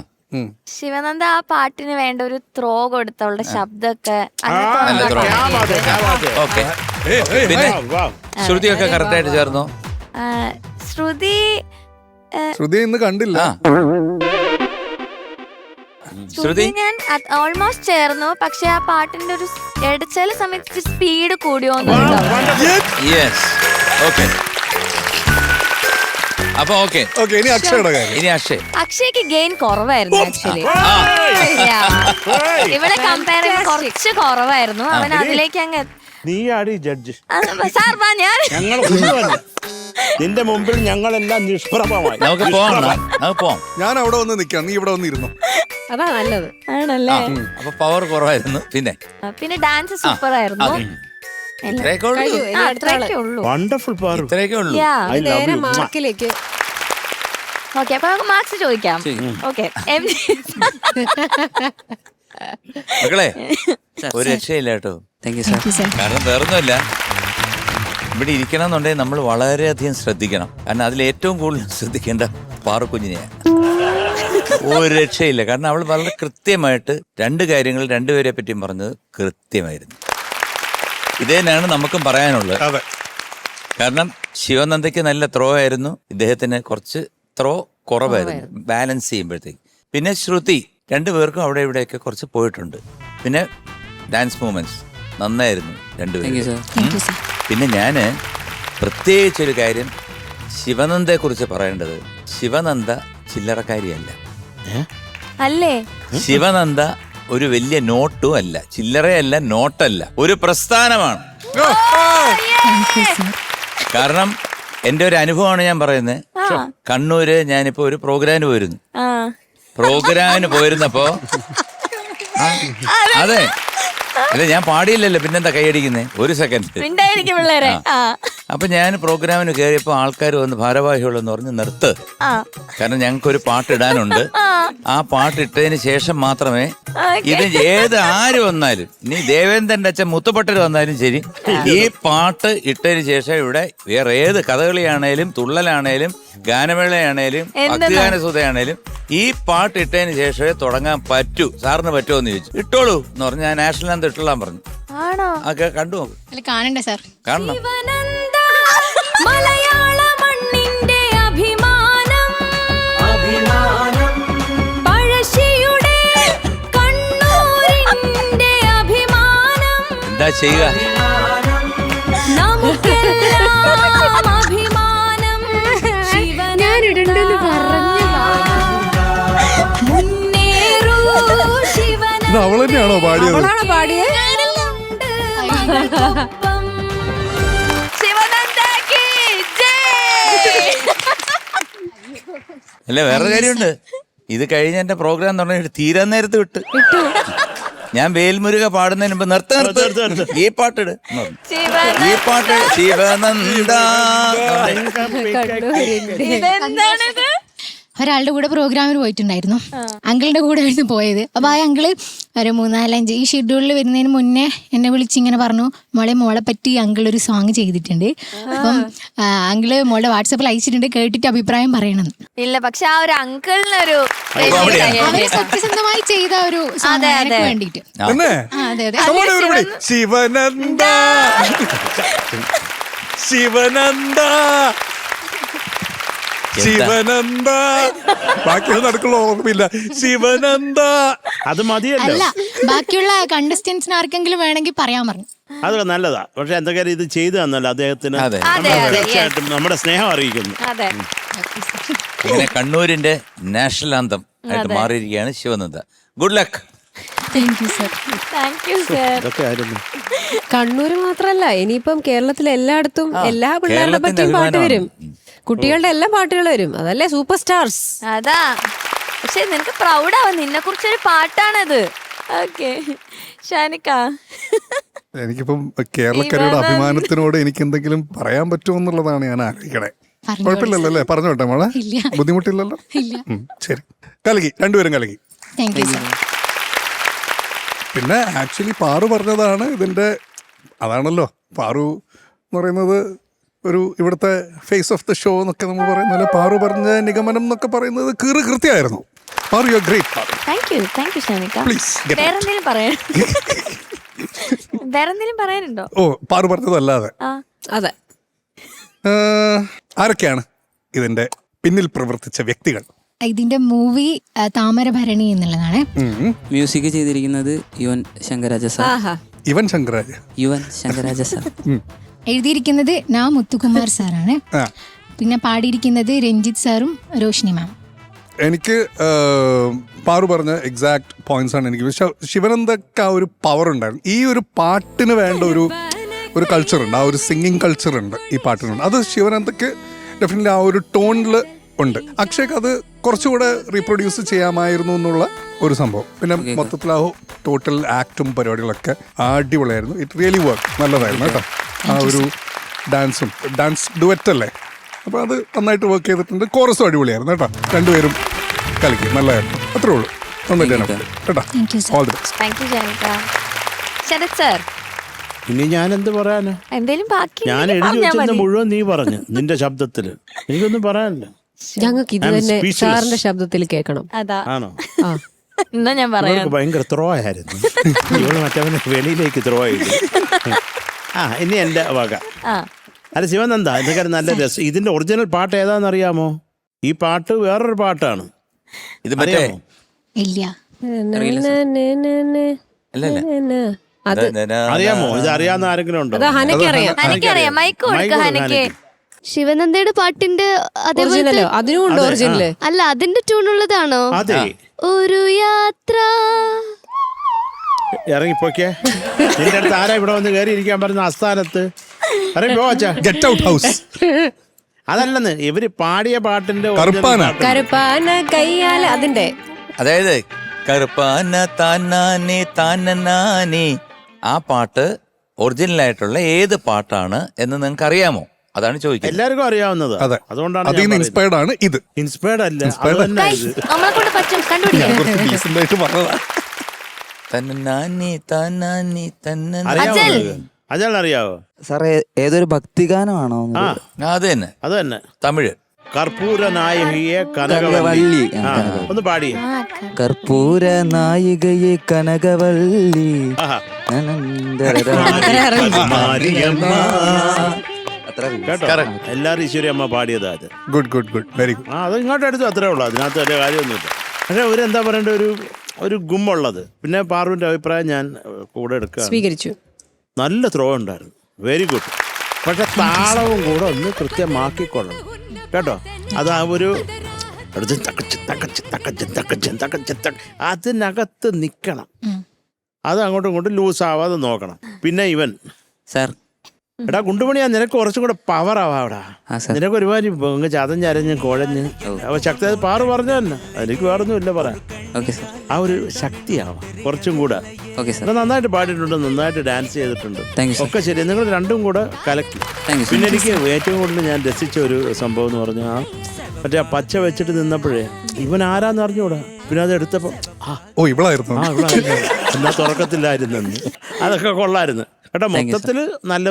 ശിവനന്ദ ആ പാട്ടിന് വേണ്ട ഒരു ത്രോ കൊടുത്തവളുടെ ശബ്ദമൊക്കെ നല്ല ത്രോ. ഓക്കെ. പിന്നെ ശ്രുതിയൊക്കെ കറക്റ്റായിട്ട് ചേർന്നോ? ശ്രുതി ശ്രുതി ഇന്ന് കണ്ടില്ല. ആ ശ്രുതി ഞാൻ ഓൾമോസ്റ്റ് ചേർന്നു. പക്ഷെ ആ പാട്ടിന്റെ ഒരു ചില സമയത്ത് സ്പീഡ് കൂടിയോന്ന്. യെസ്. ഓക്കെ. അപ്പൊ ഓക്കെ. ഓക്കെ, ഇനി അക്ഷയുടെ കാര്യം. ഇനി അക്ഷയ്. അക്ഷയ്ക്ക് ഗെയിൻ കുറവായിരുന്നു ആക്ച്വലി. ഇവിടെ കമ്പയർ ചെയ്യുമ്പോൾ കുറച്ച് കുറവായിരുന്നു. അവൻ അതിലേക്ക് അങ്ങ് നീ ആടി ജഡ്ജ്. സാർ വാ, ഞാൻ ഞങ്ങൾ ഒന്നുമല്ല. നിന്റെ മുമ്പിൽ ഞങ്ങളെല്ലാം നിഷ്പ്രഭമായി. നമുക്ക് പോവാം, നമുക്ക് പോവാം. ഞാൻ അവിടെ വന്ന് നിൽക്കാം, നീ ഇവിടെ വന്ന് ഇരുന്നു. അതാ നല്ലത്. ആണല്ലേ? അപ്പൊ പവർ കുറവായിരുന്നു. പിന്നെ ഡാൻസ് സൂപ്പർ ആയിരുന്നു. ഇത്രയൊക്കെ ഉള്ളൂ. അത്രയൊക്കെ ഉള്ളൂ. വണ്ടർഫുൾ പാറു. ഇത്രയൊക്കെ ഉള്ളൂ. I love നേരെ you. മാർക്കിലേക്ക്. ഓക്കെ, അപ്പൊ നമുക്ക് മാർക്സ് ചോദിക്കാം. ഓക്കെ, മക്കളെ ഒരു രക്ഷയില്ല കേട്ടോ. കാരണം വേറൊന്നുമില്ല, ഇവിടെ ഇരിക്കണം എന്നുണ്ടെങ്കിൽ നമ്മൾ വളരെയധികം ശ്രദ്ധിക്കണം. കാരണം അതിൽ ഏറ്റവും കൂടുതൽ ശ്രദ്ധിക്കേണ്ട പാറുക്കുഞ്ഞിനെയാണ്. ഒരു രക്ഷയില്ല. കാരണം അവൾ വളരെ കൃത്യമായിട്ട് രണ്ട് കാര്യങ്ങൾ രണ്ടുപേരെ പറ്റിയും പറഞ്ഞത് കൃത്യമായിരുന്നു. ഇത് തന്നെയാണ് നമുക്കും പറയാനുള്ളത്. അതെ, കാരണം ശിവനന്ദയ്ക്ക് നല്ല ത്രോ ആയിരുന്നു, ഇദ്ദേഹത്തിന് കുറച്ച് ത്രോ കുറവായിരുന്നു ബാലൻസ് ചെയ്യുമ്പോഴത്തേക്ക്. പിന്നെ ശ്രുതി, രണ്ടുപേർക്കും അവിടെ ഇവിടെയൊക്കെ കുറച്ച് പോയിട്ടുണ്ട്. പിന്നെ ഡാൻസ് മൂവ്മെന്റ്സ് നന്നായിരുന്നു രണ്ടുപേരും. പിന്നെ ഞാൻ പ്രത്യേകിച്ചൊരു കാര്യം ശിവനന്ദയെ കുറിച്ച് പറയേണ്ടത്, ശിവനന്ദ ചില്ലറക്കാരിയല്ല. അല്ലേ? ശിവനന്ദ ഒരു വലിയ നോട്ടും അല്ല, ചില്ലറയല്ല, നോട്ടല്ല, ഒരു പ്രസ്ഥാനമാണ്. കാരണം എന്റെ ഒരു അനുഭവമാണ് ഞാൻ പറയുന്നത്. കണ്ണൂര് ഞാനിപ്പോ ഒരു പ്രോഗ്രാമിന് പോയിരുന്നു. പ്രോഗ്രാമിന് പോയിരുന്നപ്പോ അതെ, അല്ല ഞാൻ പാടിയില്ലല്ലോ, പിന്നെന്താ കൈയടിക്കുന്നേ? ഒരു സെക്കൻഡ്. പിള്ളേരെ. അപ്പൊ ഞാൻ പ്രോഗ്രാമിന് കയറിയപ്പോ ആൾക്കാർ വന്ന് ഭാരവാഹികളെന്ന് പറഞ്ഞ് നിർത്ത്, കാരണം ഞങ്ങൾക്കൊരു പാട്ടിടാനുണ്ട്. ആ പാട്ടിട്ടതിന് ശേഷം മാത്രമേ ഇത് ഏത് ആര് വന്നാലും, ഇനി ദേവേന്ദ്രന്റെ അച്ഛൻ മുത്തുപട്ടർ വന്നാലും ശരി, ഈ പാട്ട് ഇട്ടതിന് ശേഷം ഇവിടെ വേറെ ഏത് കഥകളിയാണേലും തുള്ളലാണേലും ഗാനമേളയാണേലും ഭക്തിഗാനസുധയാണേലും ഈ പാട്ട് ഇട്ടതിന് ശേഷമേ തുടങ്ങാൻ പറ്റൂ. സാറിന് പറ്റുമോ എന്ന് ചോദിച്ചു. ഇട്ടോളൂ എന്ന് പറഞ്ഞ് ഞാൻ നാഷണൽ ആന്തം ഇട്ടോളാൻ പറഞ്ഞു. ആണോ? ഒക്കെ കണ്ടു നോക്ക്. കാണണ്ടേ സാർ? കാണണം. മലയാള മണ്ണിന്റെ അഭിമാനം, പഴശ്ശിയുടെ കണ്ണൂരിന്റെ അഭിമാനം, എന്താ ചെയ്യുക? നമുക്കെല്ലാം അഭിമാനം. ഞാനിടണ്ടെന്ന് പറഞ്ഞു മുന്നേറൂ ശിവനന്ദ. ഇത് അവൾ തന്നെയാണോ പാടിയത്? അവളാണോ പാടിയത്? അല്ല വേറൊരു കാര്യമുണ്ട്, ഇത് കഴിഞ്ഞ എന്റെ പ്രോഗ്രാം തുടങ്ങി തീരാൻ നേരത്ത് വിട്ട് ഞാൻ വേൽമുരുക പാടുന്നതിന് മുമ്പ് നിർത്ത് ഈ പാട്ടിട്, ഈ പാട്ട് ശിവനന്ദ. ഇതെന്താണിത്? ഒരാളുടെ കൂടെ പ്രോഗ്രാമിന് പോയിട്ടുണ്ടായിരുന്നു. അങ്കിളിന്റെ കൂടെ ആയിരുന്നു പോയത്. അപ്പൊ ആ അങ്കിള് ഒരു 4-5 ഈ ഷെഡ്യൂളിൽ വരുന്നതിന് മുന്നേ എന്നെ വിളിച്ചിങ്ങനെ പറഞ്ഞു, മോളെ പറ്റി അങ്കിൾ ഒരു സോങ് ചെയ്തിട്ടുണ്ട്, അപ്പം അങ്കിള് മോളുടെ വാട്സാപ്പിൽ അയച്ചിട്ടുണ്ട്, കേട്ടിട്ട് അഭിപ്രായം പറയണം. ഇല്ല, പക്ഷെ ആ ഒരു അങ്കിളിനൊരു അവര് സത്യസന്ധമായി ചെയ്ത ഒരു song എനിക്ക് വേണ്ടിട്ട്. തന്നെ അതെ അതെ. Come on, everybody. Sivananda Sivananda Sivananda ബാക്കിയൊന്നും നടക്കുള്ള ഓർമ്മയില്ല. ശിവനന്ദ അത് മതിയല്ലോ. അല്ല, ബാക്കിയുള്ള കണ്ടസ്റ്റന്റ്സിന് ആർക്കെങ്കിലും വേണമെങ്കിൽ പറയാൻ പറഞ്ഞു. അത് നല്ലതാ. പക്ഷെ എന്തൊക്കെ ഇത് ചെയ്തു തന്നല്ലോ അദ്ദേഹത്തിന്. അതെ. തീർച്ചയായിട്ടും നമ്മുടെ സ്നേഹം അറിയിക്കുന്നു. അതെ. അങ്ങനെ കണ്ണൂരിന്റെ നാഷണൽ ആന്തം ആയിട്ട് മാറിയിരിക്കുകയാണ് Sivananda. Good luck. Thank you sir. Thank you sir. ഇതൊക്കെ ആയിരുന്നു. കണ്ണൂര് മാത്രല്ല, ഇനിയിപ്പം കേരളത്തിലെ എല്ലായിടത്തും എല്ലാ പിള്ളേരുടെ പറ്റിയും പാട്ട് വരും. കുട്ടികളുടെ എല്ലാ പാട്ടുകൾ വരും. അതല്ലേ സൂപ്പർ സ്റ്റാർസ്. അതാ. പക്ഷെ നിനക്ക് പ്രൗഡാവും, നിന്നെ കുറിച്ചൊരു പാട്ടാണത്. ഓക്കെ ഷാനിക്ക. എനിക്കിപ്പം കേരളക്കരയുടെ അഭിമാനത്തിനോട് എനിക്ക് എന്തെങ്കിലും പറയാൻ പറ്റുമോ എന്നുള്ളതാണ് ഞാൻ ആലോചിക്കണേ. കുഴപ്പമില്ലല്ലോ അല്ലേ? പറഞ്ഞോട്ടെ മോളെ, ബുദ്ധിമുട്ടില്ലല്ലോ? ശരി, കലകി, രണ്ടുപേരും കലകി. Thank you sir. പിന്നെ ആക്ച്വലി പാറു പറഞ്ഞതാണ് ഇതിൻ്റെ, അതാണല്ലോ പാറു എന്ന് പറയുന്നത് ഒരു ഇവിടുത്തെ ഫേസ് ഓഫ് ദ ഷോ എന്നൊക്കെ നമ്മൾ പറയുന്നത്. പാറു പറഞ്ഞ നിഗമനം എന്നൊക്കെ പറയുന്നത് കൃത്യമായിരുന്നു. Paru you are great Paru. Thank you Shanika. Please വേറെന്തെങ്കിലും പറയാനുണ്ടോ? ഓ, പാറു പറഞ്ഞതല്ലാതെ അതെ. ആരൊക്കെയാണ് ഇതിന്റെ പിന്നിൽ പ്രവർത്തിച്ച വ്യക്തികൾ? ഇതിന്റെ മൂവി താമരഭരണി എന്നുള്ളതാണ്. മ്യൂസിക് ചെയ്തിരിക്കുന്നത് യുവൻ ശങ്കരാജ സാർ. യുവൻ ശങ്കരാജ്. യുവൻ ശങ്കരാജ സാർ. എഴുതിയിരിക്കുന്നത് മുത്തുകുമാർ സാറാണ്. പിന്നെ പാടിയിരിക്കുന്നത് രഞ്ജിത്ത് സാറും റോഷിനി മാം. എനിക്ക് പാറു പറഞ്ഞ എക്സാക്ട് പോയിന്റ്സ് ആണ് എനിക്ക്. ശിവനന്ദക്ക് ആ ഒരു പവർ ഉണ്ടായിരുന്നു. ഈ ഒരു പാട്ടിന് വേണ്ട ഒരു കൾച്ചർ ഉണ്ട്, ആ ഒരു സിംഗിങ് കൾച്ചർ ഉണ്ട് ഈ പാട്ടിനുണ്ട്. അത് ശിവനന്ദക്ക് ഡെഫിനറ്റ്ലി ആ ഒരു ടോണിൽ ഉണ്ട്. അക്ഷയ്ക്ക് അത് കുറച്ചുകൂടെ റീപ്രൊഡ്യൂസ് ചെയ്യാമായിരുന്നു എന്നുള്ള ഒരു സംഭവം. പിന്നെ മൊത്തത്തിൽ ആ ടോട്ടൽ ആക്ടും പരിപാടികളൊക്കെ അടിപൊളിയായിരുന്നു. It really work. നല്ലതായിരുന്നു കേട്ടോ. ആ ഒരു ഡാൻസ് ഡുവറ്റ് അല്ലേ, അപ്പോൾ അത് നന്നായിട്ട് വർക്ക് ചെയ്തിട്ടുണ്ട്. കോറസും അടിപൊളിയായിരുന്നു കേട്ടോ. രണ്ടുപേരും കളിക്കും, നല്ലതായിരുന്നു. അത്രേ ഉള്ളൂ. നന്നായിട്ട് കേട്ടോ. All the best. Thank you Shanika. Sarath sir, ഇനി ഞാൻ എന്ത് പറയാനാ? എന്തേലും ബാക്കി ഞാൻ എഴുതി വെച്ചത് മുഴുവൻ നീ പറഞ്ഞു നിന്റെ ശബ്ദത്തില്. എനിക്കൊന്നും പറയാനില്ല. ഞങ്ങൾക്ക് ഇത് തന്നെ സാറിന്റെ ശബ്ദത്തിൽ കേൾക്കണം. അതാ. ആണോ? എന്നാ ഞാൻ പറയാം. ഭയങ്കര ത്രോ ആയിരുന്നു. ഇവള് മറ്റവനെ വെളിയിലേക്ക് ത്രോ ചെയ്തു. ഇനി എന്റെ വക. അല്ല ശിവനന്ദ, ഇതൊക്കെ നല്ല രസം. ഇതിന്റെ ഒറിജിനൽ പാട്ട് ഏതാന്ന് അറിയാമോ? ഈ പാട്ട് വേറൊരു പാട്ടാണ്. ഇത് അറിയാമോ? ഇല്ല. അറിയാമോ? ഇത് അറിയാവുന്ന ആരെങ്കിലും ഉണ്ടോ? ഹനക്കറിയാം. മൈക്ക് കൊടുക്ക ഹനക്ക്. ശിവനന്ദയുടെ പാട്ടിന്റെ അതിനുണ്ട് ഒറിജിനല്. അല്ല, അതിന്റെ ട്യൂണുള്ളതാണോ? അതെ. ഒരു യാത്ര ഇറങ്ങിപ്പോക്കേ. നിന്റെ അടുത്ത് ആരാ ഇവിടെ വന്ന് കയറി ഇരിക്കാൻ പറഞ്ഞ ആസ്ഥാനത്ത്? Get out house. അതല്ലെന്ന്, ഇവര് പാടിയ പാട്ടിന്റെ കറുപ്പാന കയ്യാല അതിന്റെ, അതായത് കറുപ്പാന താനാനെ താനനാനെ, ആ പാട്ട് ഒറിജിനൽ ആയിട്ടുള്ള ഏത് പാട്ടാണ് എന്ന് നിങ്ങൾക്ക് അറിയാമോ? അതാണ് ചോദിക്കുന്നത്. എല്ലാവർക്കും അറിയാവുന്നത്. അതെ, അതുകൊണ്ടാണ് അതിന് ഇൻസ്പയർഡ് ആണ് ഇത്. ഇൻസ്പയർഡ് അല്ല, നമ്മളെ കൊണ്ട് പറ്റും, കണ്ടുപിടിക്കാം. തന്നാനി താനാനി അജൽ അറിയാവോ? സാറേ ഏതൊരു ഭക്തിഗാനമാണോ? അത് തന്നെ, അത് തന്നെ. തമിഴ്. കർപ്പൂര നായികയെ കനകവല്ലി. ഒന്ന് പാടിയേ. കർപ്പൂര നായികയെ കനകവല്ലി. എല്ലാരും ഈശ്വരി അമ്മ പാടിയതാ അത്. Good good good, very good. അത് ഇങ്ങോട്ട് എടുത്തു, അത്രേ ഉള്ളൂ. അതിനകത്ത് വലിയ കാര്യമൊന്നുമില്ല. പക്ഷെ എന്താ പറയണ്ട, ഒരു ഗുമ്മുള്ളത്. പിന്നെ പാറുവിന്റെ അഭിപ്രായം ഞാൻ കൂടെ എടുക്കുക, സ്വീകരിച്ചു. നല്ല ത്രോ ഉണ്ടായിരുന്നു, വെരി ഗുഡ്. പക്ഷെ താളവും കൂടെ ഒന്ന് കൃത്യമാക്കിക്കൊള്ളണം കേട്ടോ. അത് ആ ഒരു അതിനകത്ത് നിക്കണം. അത് അങ്ങോട്ടും ഇങ്ങോട്ടും ലൂസ് ആവാതെ നോക്കണം. പിന്നെ ഇവൻ സാർ, എടാ കുണ്ടുമണിയാ, നിനക്ക് കുറച്ചും കൂടെ പവർ ആവാടാ. നിനക്ക് ഒരുമാതിരി ചതഞ്ഞരഞ്ഞ് കുഴഞ്ഞ് ശക്തി. അത് പാറു പറഞ്ഞു തന്നെ, എനിക്ക് വേറൊന്നും ഇല്ല പറയാൻ. ആ ഒരു ശക്തിയാവാം കുറച്ചും കൂടെ. നന്നായിട്ട് പാടിയിട്ടുണ്ട്, നന്നായിട്ട് ഡാൻസ് ചെയ്തിട്ടുണ്ട്, ഒക്കെ ശരി. നിങ്ങൾ രണ്ടും കൂടെ കലക്കി. പിന്നെ എനിക്ക് ഏറ്റവും കൂടുതൽ ഞാൻ രസിച്ച ഒരു സംഭവം എന്ന് പറഞ്ഞാൽ മറ്റേ ആ പച്ച വെച്ചിട്ട് നിന്നപ്പോഴേ ഇവൻ ആരാന്ന് അറിഞ്ഞൂടാ. പിന്നെ അത് എടുത്തപ്പോ ഓ ഇവളായിരുന്നു. എന്നാ തുറക്കത്തില്ലായിരുന്നെന്ന്. അതൊക്കെ കൊള്ളായിരുന്നു കേട്ടോ. മൊത്തത്തില് നല്ല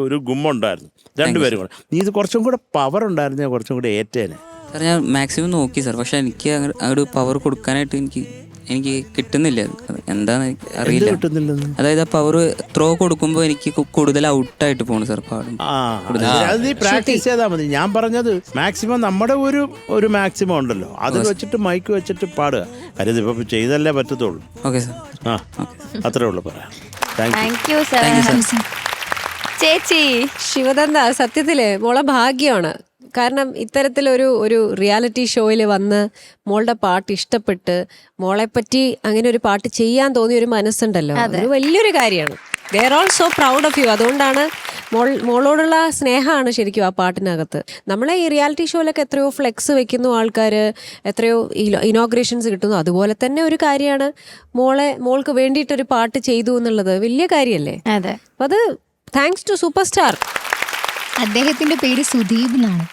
ഒരു ഗുമ്മുണ്ടായിരുന്നു രണ്ടുപേരും കൂടെ. നീ ഇത് കുറച്ചും കൂടെ പവർ ഉണ്ടായിരുന്നേ കുറച്ചും കൂടെ ഏറ്റേനെ. സാർ ഞാൻ മാക്സിമം നോക്കി സാർ, പക്ഷെ എനിക്ക് അങ്ങോട്ട് പവർ കൊടുക്കാനായിട്ട് എനിക്ക് കിട്ടുന്നില്ല. എന്താന്ന് അറിയില്ല. കിട്ടുന്നില്ലെന്ന് അതായത് ആ പവർ ത്രോ കൊടുക്കുമ്പോൾ എനിക്ക് കൂടുതൽ ഔട്ടായിട്ട് പോണു സാർ പാടും. അത് നീ പ്രാക്ടീസ് ചെയ്താൽ മതി. ഞാൻ പറഞ്ഞത് മാക്സിമം നമ്മുടെ ഒരു മാക്സിമം ഉണ്ടല്ലോ, അത് വെച്ചിട്ട് മൈക്ക് വെച്ചിട്ട് പാടുക. കാര്യം ഇപ്പൊ ചെയ്തല്ലേ പറ്റത്തുള്ളൂ. Okay sir. ആ അത്രേ ഉള്ളൂ പറയാം. Thank you sir. ചേച്ചി ശിവനന്ദ, സത്യത്തില് മോളെ ഭാഗ്യമാണ്. കാരണം ഇത്തരത്തിലൊരു റിയാലിറ്റി ഷോയിൽ വന്ന് മോളുടെ പാട്ട് ഇഷ്ടപ്പെട്ട് മോളെപ്പറ്റി അങ്ങനെ ഒരു പാട്ട് ചെയ്യാൻ തോന്നിയ ഒരു മനസ്സുണ്ടല്ലോ, അതൊരു വലിയൊരു കാര്യമാണ്. They are all so proud of you. അതുകൊണ്ടാണ് മോളോടുള്ള സ്നേഹമാണ് ശരിക്കും ആ പാട്ടിനകത്ത്. നമ്മളെ ഈ റിയാലിറ്റി ഷോയിലൊക്കെ എത്രയോ ഫ്ലെക്സ് വെക്കുന്നു ആൾക്കാർ, എത്രയോ ഇനോഗ്രേഷൻസ് കിട്ടുന്നു. അതുപോലെ തന്നെ ഒരു കാര്യമാണ് മോൾക്ക് വേണ്ടിയിട്ടൊരു പാട്ട് ചെയ്തു എന്നുള്ളത്. വലിയ കാര്യമല്ലേ? അതെ. അപ്പം അത് താങ്ക്സ് ടു സൂപ്പർ സ്റ്റാർ. അദ്ദേഹത്തിന്റെ പേര് സുദീപ് എന്നാണ്.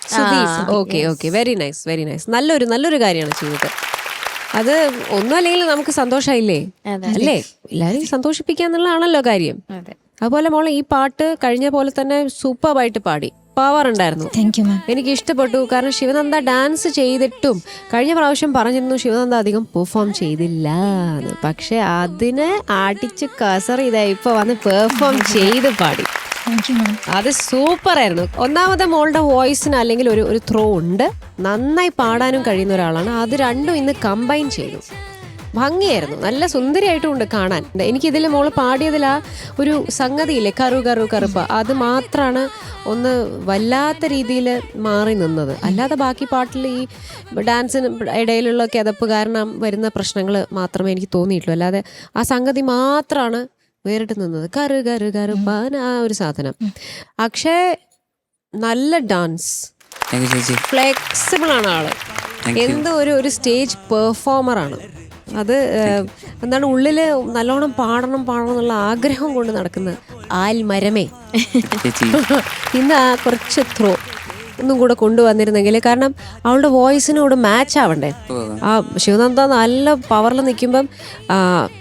Okay very nice very nice. നല്ലൊരു കാര്യമാണ് ചെയ്തത്. അത് ഒന്നും അല്ലെങ്കിൽ നമുക്ക് സന്തോഷമായില്ലേ അല്ലേ? എല്ലാവരും സന്തോഷിപ്പിക്കാന്നുള്ളതാണല്ലോ കാര്യം. അതുപോലെ മോളെ ഈ പാട്ട് കഴിഞ്ഞ പോലെ തന്നെ സൂപ്പറായിട്ട് പാടി. പവർ ഉണ്ടായിരുന്നു. എനിക്ക് ഇഷ്ടപ്പെട്ടു. കാരണം ശിവനന്ദ ഡാൻസ് ചെയ്തിട്ടും കഴിഞ്ഞ പ്രാവശ്യം പറഞ്ഞിരുന്നു ശിവനന്ദ അധികം പെർഫോം ചെയ്തില്ല, പക്ഷെ അതിനെ അടിച്ച് കസർ ഇതായി ഇപ്പൊ വന്ന് പെർഫോം ചെയ്ത് പാടി. അത് സൂപ്പർ ആയിരുന്നു. ഒന്നാമത് മോളുടെ വോയിസിന് അല്ലെങ്കിൽ ഒരു ത്രോ ഉണ്ട്, നന്നായി പാടാനും കഴിയുന്ന ഒരാളാണ്. അത് രണ്ടും ഇന്ന് കമ്പൈൻ ചെയ്തു. ഭംഗിയായിരുന്നു, നല്ല സുന്ദരിയായിട്ടും ഉണ്ട് കാണാൻ. എനിക്കിതിൽ മോള് പാടിയതിലാ ഒരു സംഗതിയില്ലേ, കറുപ്പ, അത് മാത്രമാണ് ഒന്ന് വല്ലാത്ത രീതിയിൽ മാറി നിന്നത്. അല്ലാതെ ബാക്കി പാട്ടിൽ ഈ ഡാൻസിന് ഇടയിലുള്ള കിതപ്പ് കാരണം വരുന്ന പ്രശ്നങ്ങൾ മാത്രമേ എനിക്ക് തോന്നിയിട്ടുള്ളൂ. അല്ലാതെ ആ സംഗതി മാത്രമാണ് വേറിട്ട് നിന്നത്. കറുപ്പാൻ ആ ഒരു സാധനം. അക്ഷയ് നല്ല ഡാൻസ്, ഫ്ലെക്സിബിൾ ആണ് ആള്. എന്തോ ഒരു സ്റ്റേജ് പെർഫോമറാണ്. അത് എന്താണ് ഉള്ളില് നല്ലോണം പാടണം എന്നുള്ള ആഗ്രഹം കൊണ്ട് നടക്കുന്ന ആൽമരമേ. ഇന്ന് ആ കുറച്ച് ത്രോ ഒന്നും കൂടെ കൊണ്ടുവന്നിരുന്നെങ്കിൽ, കാരണം അവളുടെ വോയിസിനോട് മാച്ച് ആവണ്ടേ. ആ ശിവനന്ദ നല്ല പവറിൽ നിൽക്കുമ്പം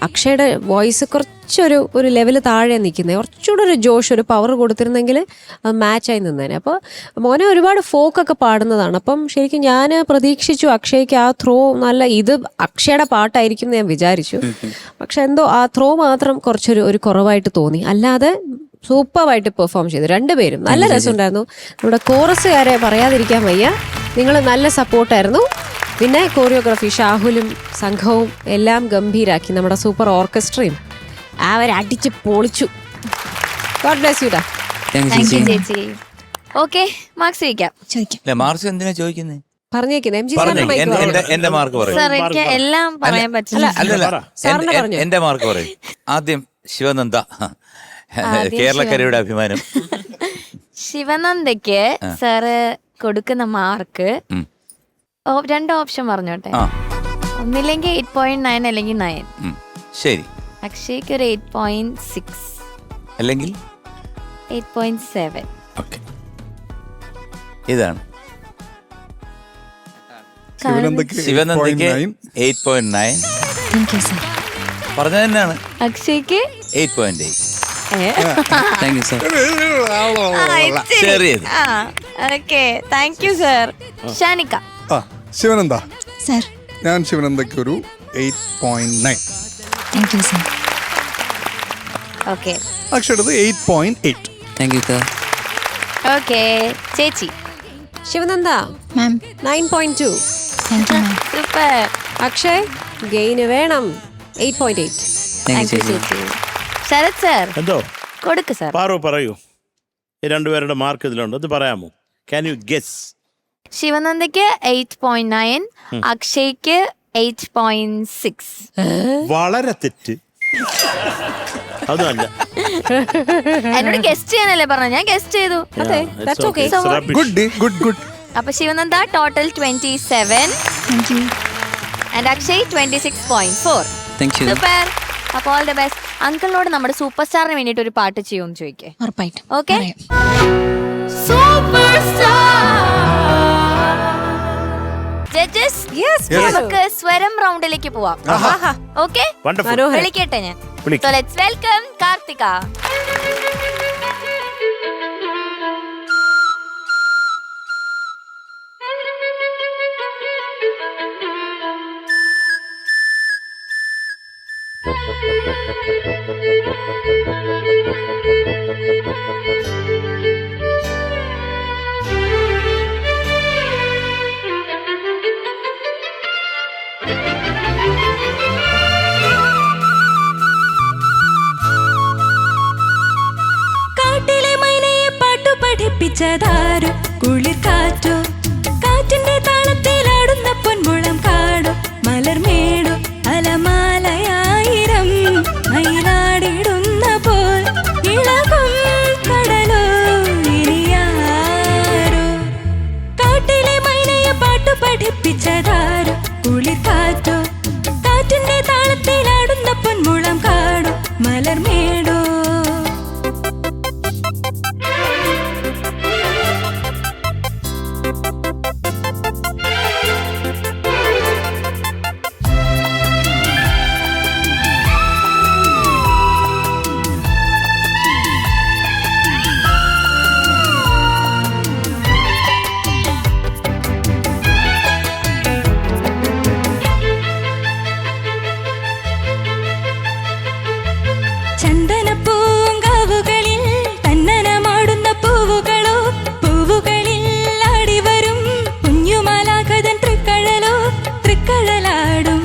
അക്ഷയുടെ വോയിസ് കുറച്ചൊരു ലെവല് താഴെ നിൽക്കുന്നത്, കുറച്ചുകൂടെ ഒരു ജോഷ്, ഒരു പവർ കൊടുത്തിരുന്നെങ്കിൽ അത് മാച്ചായി നിന്നേനെ. അപ്പോൾ മോനെ ഒരുപാട് ഫോക്കൊക്കെ പാടുന്നതാണ്. അപ്പം ശരിക്കും ഞാൻ പ്രതീക്ഷിച്ചു അക്ഷയ്ക്ക് ആ ത്രോ നല്ല ഇത് അക്ഷയുടെ പാട്ടായിരിക്കും എന്ന് ഞാൻ വിചാരിച്ചു. പക്ഷെ എന്തോ ആ ത്രോ മാത്രം കുറച്ചൊരു കുറവായിട്ട് തോന്നി. അല്ലാതെ സൂപ്പറായിട്ട് പെർഫോം ചെയ്തു രണ്ടുപേരും. നല്ല രസമുണ്ടായിരുന്നു. നമ്മുടെ കോറസുകാരെ പറയാതിരിക്കാൻ വയ്യ, നിങ്ങൾ നല്ല സപ്പോർട്ടായിരുന്നു. പിന്നെ കോറിയോഗ്രാഫി ഷാഹുലും സംഘവും എല്ലാം ഗംഭീരാക്കി. നമ്മുടെ സൂപ്പർ ഓർക്കസ്ട്രയും അവരടിച്ച് പൊളിച്ചു. God bless U. ചേച്ചി ഓക്കെ, മാർക്സ് ചോദിക്കാം. മാർക്സ് എന്തിനാ ചോദിക്കുന്നത്? പറഞ്ഞേക്കുന്നത് എന്റെ മാർക്ക് പറയും. സാർ എനിക്ക് എല്ലാം പറയാൻ പറ്റില്ല. എന്റെ മാർക്ക് പറയും. ആദ്യം ശിവനന്ദ, കേരളക്കരയുടെ അഭിമാനം. ശിവനന്ദയ്ക്ക് സാറ് കൊടുക്കുന്ന മാർക്ക് 2 ഓപ്ഷൻ പറഞ്ഞോട്ടെ. ഒന്നില്ലെങ്കിൽ 8.9 അല്ലെങ്കിൽ 9. ശരി. അക്ഷയ്ക്ക് ഒരു 8.6 അല്ലെങ്കിൽ 8.7. ഓക്കെ, ഇതാണ് ശിവനന്ദയ്ക്ക് 8.9 പറഞ്ഞത് തന്നെയാണ്. അക്ഷയ്ക്ക് 8.8. Thank you sir. ചെറിയത്. Okay, thank you sir. Shanika. Shivananda sir, ഞാൻ ശിവനന്ദയ്ക്ക് ഒരു 8.9. Thank you sir. ഓക്കെ, അക്ഷയുടെ 8.8. Thank you sir. ഓക്കെ, ചേച്ചി. Shivananda ma'am 9.2. Thank you ma'am. Super. Akshay ഗെയിന് വേണം 8.8. താങ്ക് യു ചേച്ചി. ശരത് സർ എന്തോ കൊടുക്ക് സർ. പറയൂ. ഈ രണ്ടുപേരുടെ മാർക്ക് ഇതിലുണ്ട്, അത് പറയാമോ? Can you guess? ശിവനന്ദയ്ക്ക് 8.9, അക്ഷയ്ക്ക് 8.6. വളരെ തെറ്റ്. അതല്ല, എന്നോട് ഗസ്റ്റ് ചെയ്യാനല്ലേ പറഞ്ഞ, ഞാൻ ഗസ്റ്റ് ചെയ്തു. അതെ, that's okay. ഗുഡ്. അപ്പൊ Sivananda total 27 thank you. And Akshay 26.4. Thank you. Super. അപ്പോൾ ഓൾ ദി ബെസ്റ്റ്. അങ്കിളിനോട് നമ്മുടെ സൂപ്പർ സ്റ്റാറിന് വേണ്ടിട്ട് ഒരു പാട്ട് ചെയ്യുമെന്ന് ചോദിക്കേ. ഉറപ്പായിട്ടും. ഓക്കെ. പറയാം. സൂപ്പർ സ്റ്റാർ നമുക്ക് സ്വരം റൗണ്ടിലേക്ക് പോവാം. Okay, wonderful. വിളിക്കട്ടെ ഞാൻ. വിളിക്ക്. So let's welcome Karthika. കാട്ടിലെ മൈനയെ പാട്ടു പഠിപ്പിച്ചതാരും കുളിർ കാറ്റോ, കാറ്റിന്റെ താളത്തിലാടുന്ന പൊൻമുളം കാടോ, മലർമേടോ, അലമാലയായിരം മയിലാടിടുന്ന പോൽ ഇളകും കടലോ ഇനിയാരോ. കാട്ടിലെ മൈനയെ പാട്ടു പഠിപ്പിച്ചതാരും കുളിർ കാറ്റോ, കാറ്റിന്റെ താളത്തിലാടുന്ന പൊൻമുളം കാടോ, മലർമേടോ. ചന്ദനപ്പൂങ്കാവുകളിൽ തന്നനമാടുന്ന പൂവുകളോ, പൂവുകളിൽ ആടിവരും കുഞ്ഞുമാലാഖതൻ തൃക്കഴലോ, തൃക്കഴലാടും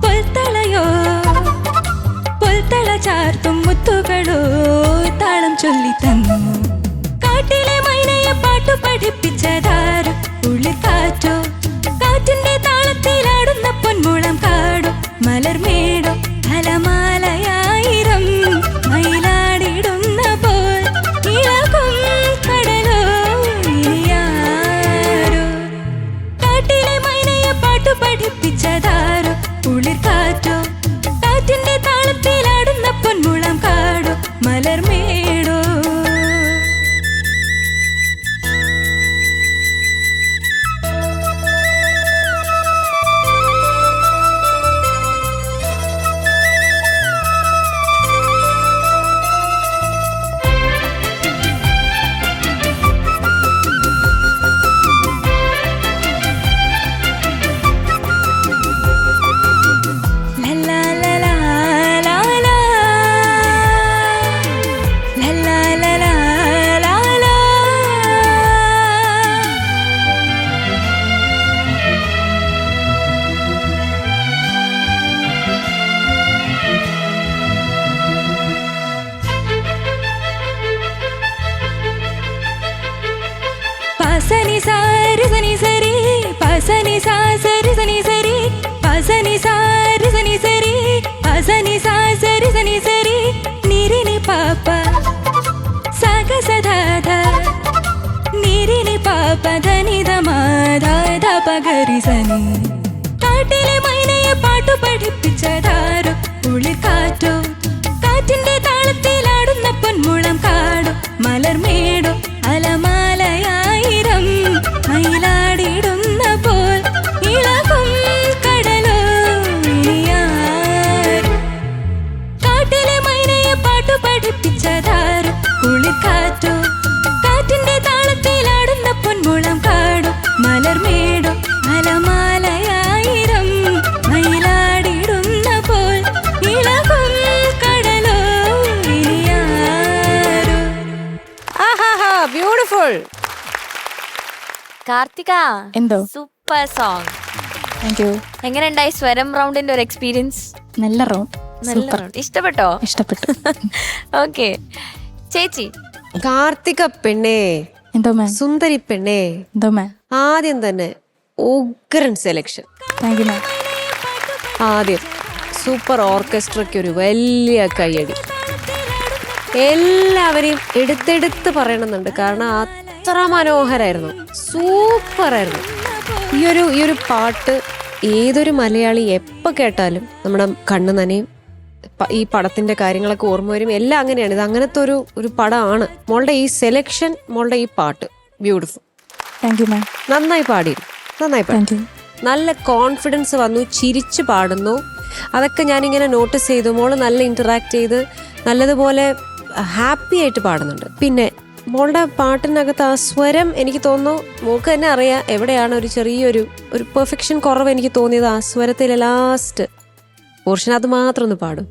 പൊൽത്തളയോ, പൊൽത്തള ചാർത്തും മുത്തുകളോ താളം ചൊല്ലിത്തന്നു. കാട്ടിലെ മൈനയെ പാട്ടു പഠിപ്പിച്ചതാരും കുളിർ കാറ്റോ, കാറ്റിന്റെ താളത്തിലാടുന്ന പൊൻമുളം കാടോ, മലർമേടോ, അലമാലയായിരം മയിലാടിടുന്ന പോൽ ഇളകും കടലോ ഇനിയാരോ. കാട്ടിലെ മൈനയെ പാട്ടു പഠിപ്പിച്ചതാരോ കുളിർ കാറ്റോ, കാറ്റിന്റെ താളത്തിലാടുന്ന പൊൻമുളം കാടോ, മലർമേടോ. పసని సారి సని సరి పసని సా సరి సని సరి పసని సారి సని సరి పసని సా సరి సని సరి నిరిని పాప సగ సదాధ నిరిని పాప ధని ధమాధ ధపగరి సని. കാട്ടിലെ മൈനയെ പാട്ടു പഠിപ്പിച്ചതാരോ കുളിർ കാറ്റോ, കാറ്റിന്റെ താളത്തിലാടുന്ന പൊൻമുളം കാടോ, മലർമേടോ, അലമാലയായിരം മയിലാടിടുന്ന പോൽ ഇളകും കടലോ ഇനിയാരോ. കാട്ടിലെ മൈനയെ പാട്ടു പഠിപ്പിച്ചതാരോ കുളിർ കാറ്റോ, കാറ്റിന്റെ താളത്തിലാടുന്ന പൊൻമുളം കാടോ, മലർമേടോ, അലമാലയായിരം മയിലാടിടുന്ന പോൽ ഇളകും കടലോ ഇനിയാരോ. ബ്യൂട്ടിഫുൾ. കാർത്തിക, എന്തോ സൂപ്പർ സോങ്. Thank you. എങ്ങനെയുണ്ടായി സ്വരം റൗണ്ടിന്റെ ഒരു എക്സ്പീരിയൻസ്? നല്ല റൗണ്ട്, നല്ല round. ഇഷ്ടപ്പെട്ടോ? ഇഷ്ടപ്പെട്ടു. ഓക്കെ ചേച്ചി. കാർത്തിക പെണ്ണേ, എന്തോ മാം, സുന്ദരി പെണ്ണേ, എന്തോ മാം. ആദ്യം തന്നെ ഉഗ്രൻ സെലക്ഷൻ. താങ്ക് യു മാം. ആദ്യം സൂപ്പർ ഓർക്കസ്ട്രയ്ക്ക് ഒരു വലിയ കയ്യടി. എല്ലാവരെയും എടുത്തെടുത്ത് പറയണമെന്നുണ്ട്, കാരണം അത്ര മനോഹരായിരുന്നു, സൂപ്പറായിരുന്നു. ഈ ഒരു പാട്ട് ഏതൊരു മലയാളി എപ്പോൾ കേട്ടാലും നമ്മുടെ കണ്ണ് നനയും. ഈ പടത്തിന്റെ കാര്യങ്ങളൊക്കെ ഓർമ്മ വരും. എല്ലാം അങ്ങനെയാണ്. ഇത് അങ്ങനത്തെ ഒരു പടമാണ്. മോളുടെ ഈ സെലക്ഷൻ, മോളുടെ ഈ പാട്ട് ബ്യൂട്ടിഫുൾ. താങ്ക് യു മാം. നന്നായി പാടി, നന്നായി പാടി. Thank you. നല്ല കോൺഫിഡൻസ് വന്നു, ചിരിച്ച് പാടുന്നു. അതൊക്കെ ഞാനിങ്ങനെ നോട്ടീസ് ചെയ്തു. മോള് നല്ല ഇൻറ്ററാക്ട് ചെയ്ത് നല്ലതുപോലെ ഹാപ്പി ആയിട്ട് പാടുന്നുണ്ട്. പിന്നെ മോളുടെ പാട്ടിനകത്ത് ആ സ്വരം എനിക്ക് തോന്നുന്നു, മോൾക്ക് തന്നെ അറിയാം എവിടെയാണ് ഒരു ചെറിയൊരു പെർഫെക്ഷൻ കുറവ് എനിക്ക് തോന്നിയത്. ആ സ്വരത്തിലെ ലാസ്റ്റ് പോർഷൻ അത് മാത്രം ഒന്ന് പാടും.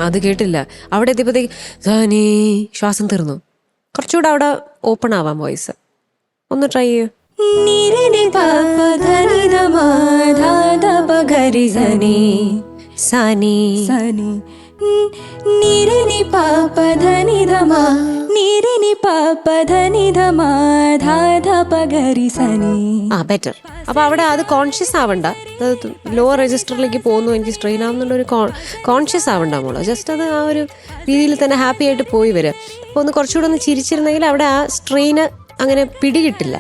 അത് കേട്ടില്ല. അവിടെ എത്തിയപ്പോഴത്തേക്ക് സനി ശ്വാസം തീർന്നു. കുറച്ചുകൂടെ അവിടെ ഓപ്പൺ ആവാം വോയിസ്. ഒന്ന് ട്രൈ ചെയ്യൂ. സനി സനി നിരിനി പാപ ധനി ധമാ നിരിനി പാപ ധനി ധമാ ധാധ പഗരി സനി. ബെറ്റർ. അപ്പൊ അവിടെ അത് കോൺഷ്യസ് ആവണ്ട, ലോവർ രജിസ്റ്ററിലേക്ക് പോകുന്നു, എനിക്ക് സ്ട്രെയിൻ ആവുന്നുള്ള ഒരു കോൺഷ്യസ് ആവണ്ട മോള്. ജസ്റ്റ് അത് ആ ഒരു രീതിയിൽ തന്നെ ഹാപ്പി ആയിട്ട് പോയി വരിക. അപ്പോൾ ഒന്ന് കുറച്ചുകൂടെ ഒന്ന് ചിരിച്ചിരുന്നെങ്കിൽ അവിടെ ആ സ്ട്രെയിന് അങ്ങനെ പിടികിട്ടില്ല.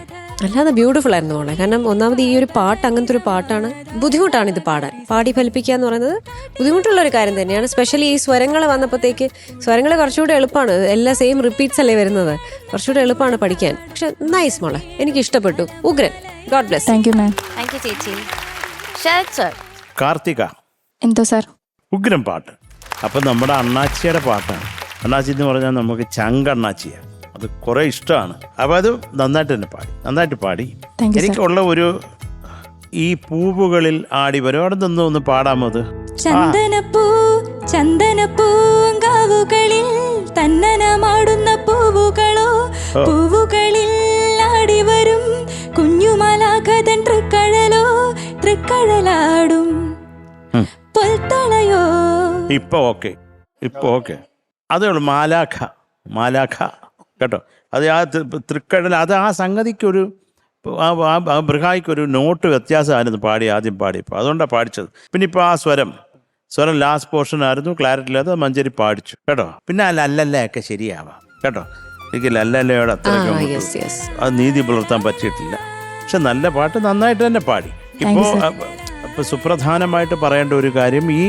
അല്ലാതെ ബ്യൂട്ടിഫുൾ ആയിരുന്നു മോളെ. കാരണം ഒന്നാമത് ഈ ഒരു പാട്ട് അങ്ങനത്തെ ഒരു പാട്ടാണ്, ബുദ്ധിമുട്ടാണ് ഇത് പാടാൻ. പാടി ഫലിപ്പിക്കുക എന്ന് പറയുന്നത് ബുദ്ധിമുട്ടുള്ള ഒരു കാര്യം തന്നെയാണ്. സ്പെഷ്യലി ഈ സ്വരങ്ങൾ വന്നപ്പോഴത്തേക്ക് സ്വരങ്ങൾ കുറച്ചുകൂടെ എളുപ്പമാണ്. എല്ലാം സെയിം റിപ്പീറ്റ്സ് അല്ലേ വരുന്നത്, കുറച്ചുകൂടെ എളുപ്പമാണ് പഠിക്കാൻ. പക്ഷെ നൈസ് മോളെ, എനിക്ക് ഇഷ്ടപ്പെട്ടു. ഉഗ്രൻ. God bless. Thank you ma'am. Thank you ചേച്ചി. ശരത് സർ. കാർത്തിക. എന്തോ സാർ? ഉഗ്രം പാട്ട്. അപ്പം നമ്മുടെ അണ്ണാച്ചിയുടെ പാട്ടാണ്. അണ്ണാച്ചി എന്ന് പറഞ്ഞാൽ നമുക്ക് ചങ്കണ്ണാച്ചിയാണ്. അത് കുറെ ഇഷ്ടമാണ്. അപ്പം അത് നന്നായിട്ട് പാടി. എനിക്കുള്ള ഒരു ഈ പൂവുകളിൽ ആടി വരും അവിടെ നിന്ന് ഒന്ന് പാടാമോ? അത് ചന്ദനപ്പൂങ്കാവുകളിൽ തന്നനമാടുന്ന പൂവുകളോ പൂവുകളിൽ ആടി വരും കുഞ്ഞുമാലാഖതൻ തൃക്കഴലോ തൃക്കഴലാടും പൊൽത്തളയോ. ഇപ്പൊ ഓക്കെ അതേ ഉള്ളൂ. മാലാഖ കേട്ടോ. അത് ആ തൃക്കടൽ, അത് ആ സംഗതിക്കൊരു ആ മൃഗായിക്കൊരു നോട്ട് വ്യത്യാസമായിരുന്നു ആദ്യം പാടിയപ്പോൾ. അതുകൊണ്ടാണ് പാടിച്ചത്. പിന്നെ ഇപ്പോൾ ആ സ്വരം ലാസ്റ്റ് പോർഷൻ ആയിരുന്നു, ക്ലാരിറ്റി ഇല്ലാതെ മഞ്ചേരി പാടിച്ചു കേട്ടോ. പിന്നെ ആ ലല്ലല്ലയൊക്കെ ശരിയാവാം കേട്ടോ. എനിക്ക് ലല്ലല്ലയോട് അത്രയ്ക്ക് അത് നീതി പുലർത്താൻ പറ്റിയിട്ടില്ല. പക്ഷെ നല്ല പാട്ട് നന്നായിട്ട് തന്നെ പാടി. ഇപ്പോൾ സുപ്രധാനമായിട്ട് പറയേണ്ട ഒരു കാര്യം, ഈ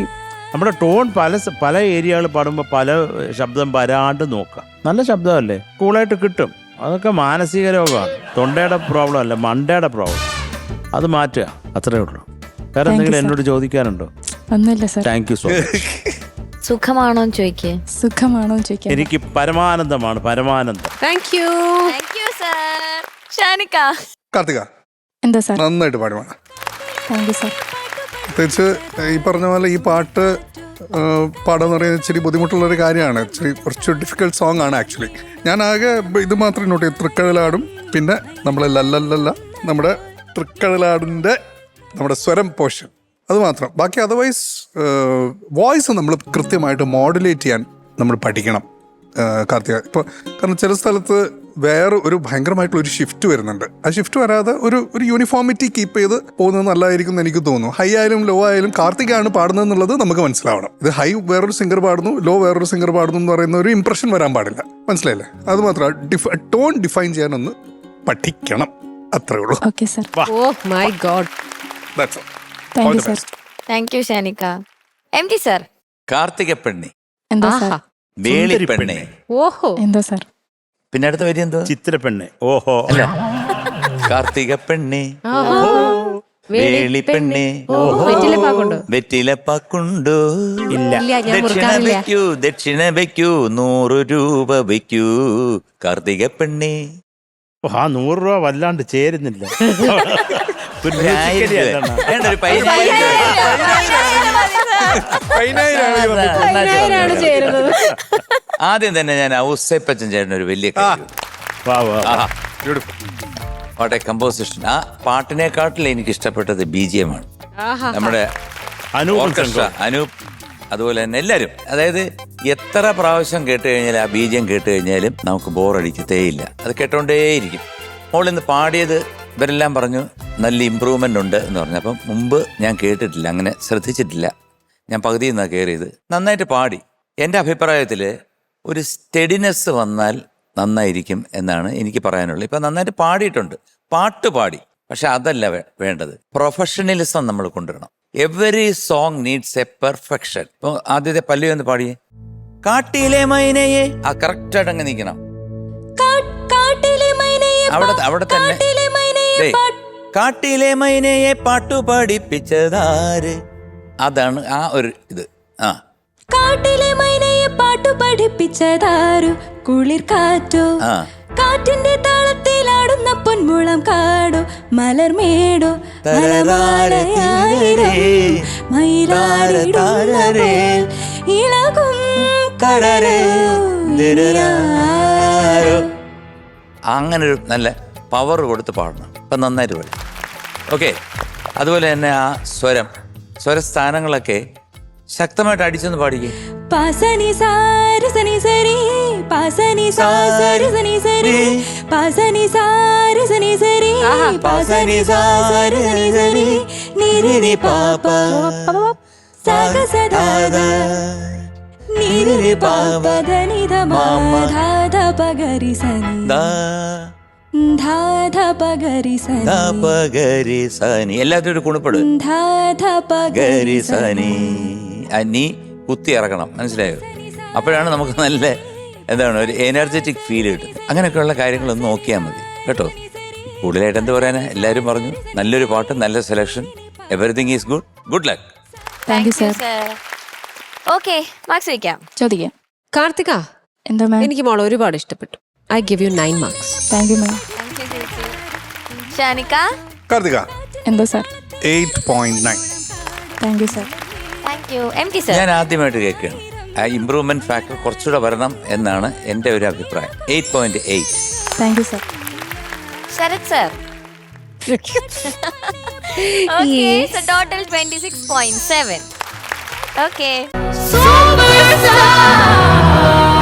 നമ്മുടെ ടോൺ പല ഏരിയകൾ പാടുമ്പോൾ പല ശബ്ദം വരാണ്ട് നോക്കുക. നല്ല ശബ്ദമല്ലേ, കൂളായിട്ട് കിട്ടും. അതൊക്കെ മാനസിക രോഗമാണ്, തൊണ്ടയുടെ പ്രോബ്ലം അല്ല, മണ്ടയുടെ പ്രോബ്ലം. അത് മാറ്റുക, അത്രേ ഉള്ളൂ. വേറെ എന്തെങ്കിലും എന്നോട് ചോദിക്കാനുണ്ടോ? ഒന്നുമില്ല sir. Thank you so much. സുഖമാണോ ചോദിക്കേ? സുഖമാണോ ചോദിക്കാൻ എനിക്ക് പരമാനന്ദമാണ്, പരമാനന്ദം. Thank you sir. Shanika. Karthika എന്താ സാർ? നന്നായിട്ട് പാടുവാ. Thank you sir. പ്രത്യേകിച്ച് ഈ പറഞ്ഞ പോലെ ഈ പാട്ട് പാടാന്ന് പറയുന്നത് ഇച്ചിരി ബുദ്ധിമുട്ടുള്ളൊരു കാര്യമാണ്. ഇച്ചിരി കുറച്ച് ഡിഫിക്കൽട്ട് സോങ് ആണ് ആക്ച്വലി. ഞാൻ ആകെ ഇത് മാത്രം നോട്ട് ചെയ്യും, തൃക്കഴലാടും. പിന്നെ നമ്മളെ ലല്ലല്ല നമ്മുടെ തൃക്കഴലാടിൻ്റെ നമ്മുടെ സ്വരം പോർഷൻ അത് മാത്രം. ബാക്കി അതർവൈസ് വോയിസ് നമ്മൾ കൃത്യമായിട്ട് മോഡുലേറ്റ് ചെയ്യാൻ നമ്മൾ പഠിക്കണം കാർത്തിക. ഇപ്പോൾ കാരണം ചില സ്ഥലത്ത് വേറെ ഒരു ഭയങ്കരമായിട്ടുള്ള ഒരു ഷിഫ്റ്റ് വരുന്നുണ്ട്. ആ ഷിഫ്റ്റ് വരാതെ ഒരു യൂണിഫോമിറ്റി കീപ്പ് ചെയ്ത് പോകുന്നത് നല്ലതായിരിക്കും എന്ന് എനിക്ക് തോന്നുന്നു. ഹൈ ആയാലും ലോ ആയാലും കാർത്തികയാണ് പാടുന്നത് എന്നുള്ളത് നമുക്ക് മനസ്സിലാവണം. ഇത് ഹൈ വേറൊരു സിംഗർ പാടുന്നു, ലോ വേറൊരു സിംഗർ പാടുന്നു എന്ന് പറയുന്ന ഒരു ഇംപ്രഷൻ വരാൻ പാടില്ല. മനസ്സിലായില്ലേ? അത് മാത്രം ടോൺ ഡിഫൈൻ ചെയ്യാനൊന്ന് പഠിക്കണം, അത്രേ ഉള്ളൂ. Okay sir. Oh my God. That's all. Thank All you the sir. best. Thank you Shanika. M G sir. Karthika പെണ്ണെ, എന്താ സാർ? വേളിപ്പെണ്ണെ. ഓഹോ. എന്താ സാർ? പിന്നെ അടുത്ത വരി എന്തോ? ചിത്രപ്പെണ്ണെ. ഓഹോ അല്ല, കാർത്തിക പെണ്ണെ, വേളിപ്പെണ്ണെ, വെറ്റിലപ്പാക്കുണ്ടോ? ഇല്ല. ദക്ഷിണ വെക്കൂ 100 രൂപ വെക്കൂ കാർത്തിക പെണ്ണെ. ആ 100 രൂപ വല്ലാണ്ട് ചേരുന്നില്ല. ഒരു musically അല്ലണ്ണാ. വേണ്ട, ഒരു 15,000 ആദ്യം തന്നെ ഞാൻ ഔസേപ്പച്ചൻ ചേട്ടൻ ഒരു വലിയ പാട്ടെ കമ്പോസിഷൻ. ആ പാട്ടിനെക്കാട്ടിൽ എനിക്ക് ഇഷ്ടപ്പെട്ടത് BGM ആണ്. നമ്മുടെ ഓർക്കസ്ട്ര, അനൂപ്, അതുപോലെ തന്നെ എല്ലാവരും. അതായത് എത്ര പ്രാവശ്യം കേട്ട് കഴിഞ്ഞാൽ ആ BGM കേട്ട് കഴിഞ്ഞാലും നമുക്ക് ബോറടിക്കത്തേയില്ല. അത് കേട്ടോണ്ടേയിരിക്കും. മോളിന്ന് പാടിയത് ഇവരെല്ലാം പറഞ്ഞു നല്ല ഇമ്പ്രൂവ്മെൻ്റ് ഉണ്ട് എന്ന് പറഞ്ഞു. അപ്പം മുമ്പ് ഞാൻ കേട്ടിട്ടില്ല, അങ്ങനെ ശ്രദ്ധിച്ചിട്ടില്ല. ഞാൻ പകുതിയിൽ നിന്നാണ് കയറിയത്. നന്നായിട്ട് പാടി. എൻ്റെ അഭിപ്രായത്തിൽ ഒരു സ്റ്റെഡിനെസ് വന്നാൽ നന്നായിരിക്കും എന്നാണ് എനിക്ക് പറയാനുള്ളത്. ഇപ്പം നന്നായിട്ട് പാടിയിട്ടുണ്ട്, പാട്ട് പാടി. പക്ഷെ അതല്ല വേണ്ടത്, പ്രൊഫഷണലിസം നമ്മൾ കൊണ്ടുവരണം. Every song needs A perfection. ഇപ്പൊ ആദ്യത്തെ പല്ലവി ഒന്ന് പാടിയേ. കാട്ടിലെ മൈനയെ, ആ കറക്റ്റായിട്ട് അങ്ങ് നിൽക്കണം. അവിടെ തന്നെ ദേ, കാട്ടിലെ മൈനയെ പാട്ടു പഠിപ്പിച്ചതാര്? അതാണ് ആ ഒരു ഇത്. ആ കാട്ടിലെ മൈനയെ പാട്ടു പഠിപ്പിച്ചതാരു? കുളിർ കാറ്റോ? ആ കാറ്റിന്റെ താളത്തിലാടുന്ന പൊന്മുളം കാടോ? മലർമേടോ? മലവാളയായിരം മയിലാടിടുന്നവേ ഇളകും കടരോ? അങ്ങനെ ഒരു നല്ല പവർ കൊടുത്ത് പാടണം. അപ്പം നന്നായിട്ട് പാടും. ഓക്കെ. അതുപോലെ തന്നെ ആ സ്വരസ്ഥാനങ്ങളൊക്കെ ശക്തമായിട്ട് അടിച്ചൊന്ന് പാടിക്കേ. പാസനി സാരി സനി സരി പാസനി സാരി സനി സരി പാസനി സാരി സനി സരി പാസനി സാരി സനി സരി നിരി പാപ സഗ സദാദ നിരി പാപ ധനി ധമ ധാധ പഗരി സനി ധാധ പഗരി സനി പഗരി സനി എല്ലാത്തിനും ഒരു കുണിപ്പെടും. ധാധ പഗരി സനി നീ കുത്തി ഇറക്കണം, മനസ്സിലായോ? അപ്പോഴാണ് നമുക്ക് നല്ല എന്താണ് ഒരു എനർജറ്റിക് ഫീൽ കിട്ടുന്നത്. അങ്ങനെയൊക്കെയുള്ള കാര്യങ്ങളൊന്ന് നോക്കിയാൽ മതി കേട്ടോ. കൂടുതലായിട്ട് എന്ത് പറയാനാ, എല്ലാവരും പറഞ്ഞു നല്ലൊരു പാട്ട്, നല്ല selection, everything is good. Good luck. Thank you sir. Okay, marks വയ്ക്കാം. ചോദിക്കാം. കാർത്തിക, എന്താ മാം? എനിക്ക് മോളെ ഒരുപാട് ഇഷ്ടപ്പെട്ടു. I give you 9 marks. Thank you ma'am. Shanika. Karthika എന്താ sir? 8.9. Thank you sir. Thank you. M T sir. ഞാൻ ആദ്യമായിട്ട് കേൾക്കുകയാണ്. ആ ഇമ്പ്രൂവ്മെന്റ് ഫാക്ടർ കുറച്ചുകൂടെ വരണം എന്നാണ് എൻ്റെ ഒരു അഭിപ്രായം. 8.8. Thank you sir. Sarath sir. Okay, so total 26.7. Okay. Super star.